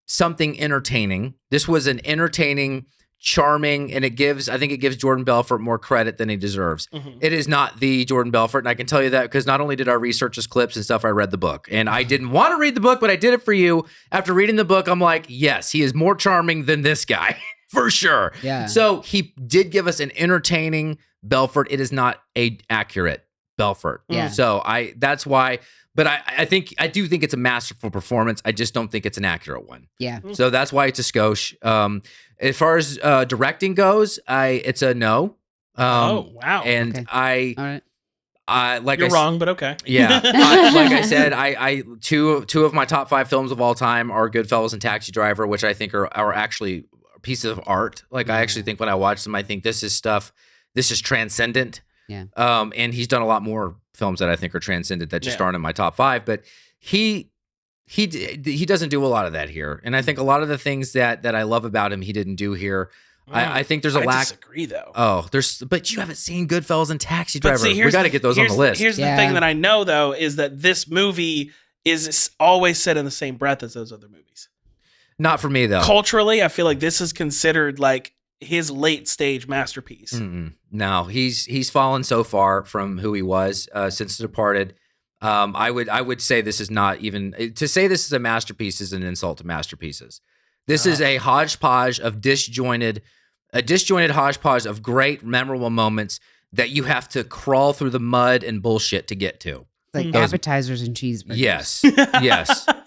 A: something entertaining. This was an entertaining, charming, and I think it gives Jordan Belfort more credit than he deserves. It is not the Jordan Belfort, and I can tell you that because not only did I research his clips and stuff, I read the book. And I didn't want to read the book, but I did it for you. After reading the book, I'm like, yes, he is more charming than this guy. for sure.
C: Yeah.
A: So he did give us an entertaining Belfort. It is not a accurate Belfort.
C: Yeah.
A: So that's why. But I do think it's a masterful performance. I just don't think it's an accurate one.
C: Yeah.
A: So that's why it's a skosh. As far as directing goes, it's a no.
B: Oh wow!
A: And
C: okay. All right.
A: Like
B: you're wrong, but okay.
A: Yeah, like I said, I two of my top 5 films of all time are Goodfellas and Taxi Driver, which I think are actually pieces of art. Like I actually think when I watch them, I think this is transcendent.
C: Yeah.
A: And he's done a lot more films that I think are transcendent that just aren't in my top 5. But he doesn't do a lot of that here, and I think a lot of the things that I love about him he didn't do here. I think there's a lack.
B: I disagree, though.
A: Oh, but you haven't seen Goodfellas and Taxi Driver. See, we got to get those on the list.
B: Here's the thing that I know, though, is that this movie is always set in the same breath as those other movies.
A: Not for me, though.
B: Culturally, I feel like this is considered like his late stage masterpiece.
A: No, he's fallen so far from who he was since Departed. I would say this is not even to say this is a masterpiece is an insult to masterpieces. This is a hodgepodge of disjointed hodgepodge of great, memorable moments that you have to crawl through the mud and bullshit to get to.
C: Like appetizers and cheeseburgers.
A: Yes,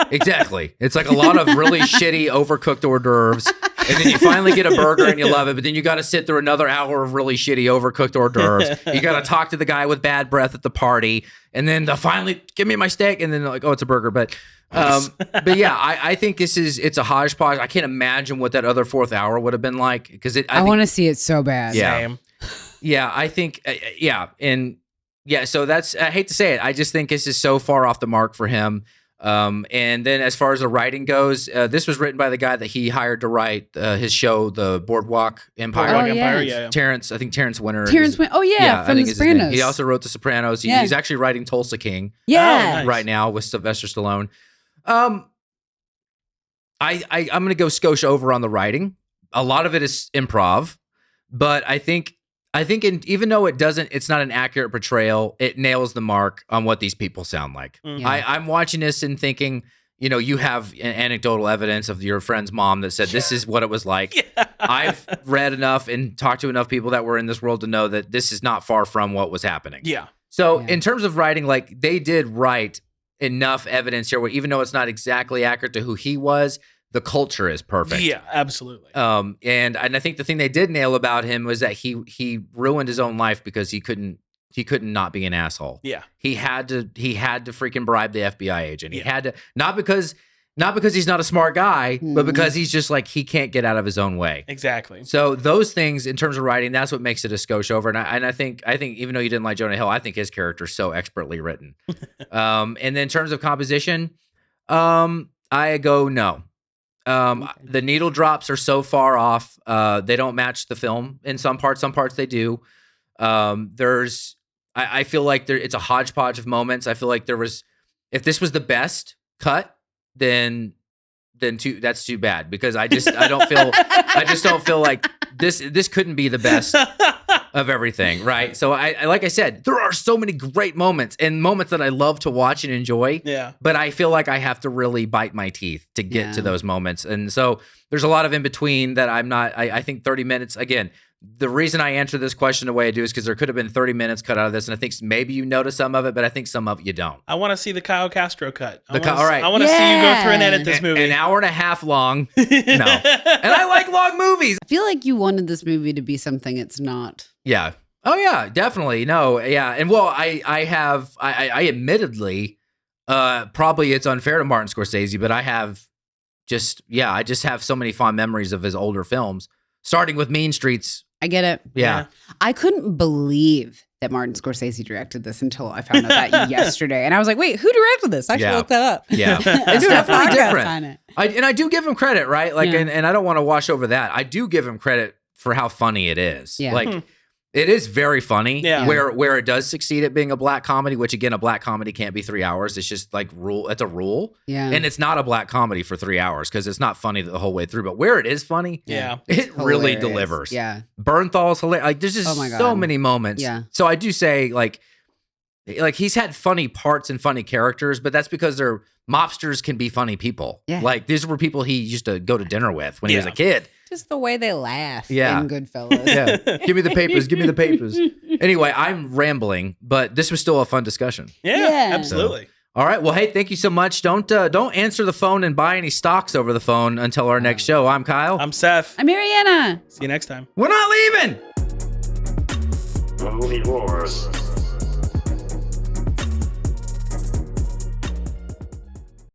A: exactly. It's like a lot of really shitty, overcooked hors d'oeuvres. And then you finally get a burger and you love it, but then you got to sit through another hour of really shitty, overcooked hors d'oeuvres. You got to talk to the guy with bad breath at the party, and then finally give me my steak, and then they're like, oh, it's a burger. But yeah, I think it's a hodgepodge. I can't imagine what that other 4th hour would have been like because I
C: want to see it so bad.
A: Yeah,
B: Same.
A: Yeah, I think and yeah. So I hate to say it, I just think this is so far off the mark for him. And then as far as the writing goes, this was written by the guy that he hired to write his show, The Boardwalk Empire.
B: Yeah.
A: Terrence Winter.
C: Oh yeah, from The Sopranos.
A: He also wrote The Sopranos. He's actually writing Tulsa King.
C: Yeah,
A: right now with Sylvester Stallone. I'm gonna go skosh over on the writing. A lot of it is improv, but I think even though it's not an accurate portrayal, it nails the mark on what these people sound like.
C: Yeah.
A: I'm watching this and thinking, you have anecdotal evidence of your friend's mom that said this is what it was like. Yeah. I've read enough and talked to enough people that were in this world to know that this is not far from what was happening.
B: Yeah.
A: So in terms of writing, like they did write enough evidence here where even though it's not exactly accurate to who he was, the culture is perfect.
B: Yeah, absolutely.
A: And I think the thing they did nail about him was that he ruined his own life because he couldn't not be an asshole.
B: Yeah.
A: He had to freaking bribe the FBI agent. He had to not because he's not a smart guy, but because he's just like he can't get out of his own way.
B: Exactly.
A: So those things in terms of writing, that's what makes it a skosh over. And I think even though you didn't like Jonah Hill, I think his character's so expertly written. And then in terms of composition, I go no. The needle drops are so far off. They don't match the film in some parts. Some parts they do. I feel like it's a hodgepodge of moments. I feel like if this was the best cut, then that's too bad because I just don't feel like this couldn't be the best of everything, right? So I like I said, there are so many great moments and moments that I love to watch and enjoy.
B: Yeah.
A: But I feel like I have to really bite my teeth to get to those moments. And so there's a lot of in between that I'm not I think 30 minutes again. The reason I answer this question the way I do is because there could have been 30 minutes cut out of this, and I think maybe you notice some of it, but I think some of it you don't.
B: I want to see the Kyle Castro cut.
A: All right.
B: I want to see you go through and edit this movie.
A: An hour and a half long. No. And I like long movies.
C: I feel like you wanted this movie to be something it's not.
A: Yeah. Oh, yeah, definitely. No, yeah. And well, I admittedly, probably it's unfair to Martin Scorsese, but I just have so many fond memories of his older films, starting with Mean Streets.
C: I get it.
A: Yeah.
C: I couldn't believe that Martin Scorsese directed this until I found out that yesterday. And I was like, wait, who directed this? I should look that up.
A: Yeah. It's definitely different. I do give him credit, right? Like, and I don't want to wash over that. I do give him credit for how funny it is.
C: Yeah.
A: Like, it is very funny.
B: Yeah.
A: Where it does succeed at being a black comedy, which again, a black comedy can't be 3 hours. It's just like rule. It's a rule.
C: Yeah.
A: And it's not a black comedy for 3 hours because it's not funny the whole way through. But where it is funny,
B: it
A: really delivers.
C: Yeah.
A: Bernthal's hilarious. Like there's just so many moments.
C: Yeah.
A: So I do say like he's had funny parts and funny characters, but that's because mobsters can be funny people.
C: Yeah.
A: Like these were people he used to go to dinner with when he was a kid.
C: Just the way they laugh
A: Yeah.
C: in Goodfellas.
A: Yeah. Give me the papers. Give me the papers. Anyway, I'm rambling, but this was still a fun discussion.
B: Yeah. Absolutely.
A: All right. Well, hey, thank you so much. Don't answer the phone and buy any stocks over the phone until our next show. I'm Kyle.
B: I'm Seth.
C: I'm Mariana.
B: See you next time.
A: We're not leaving.
D: Movie Wars.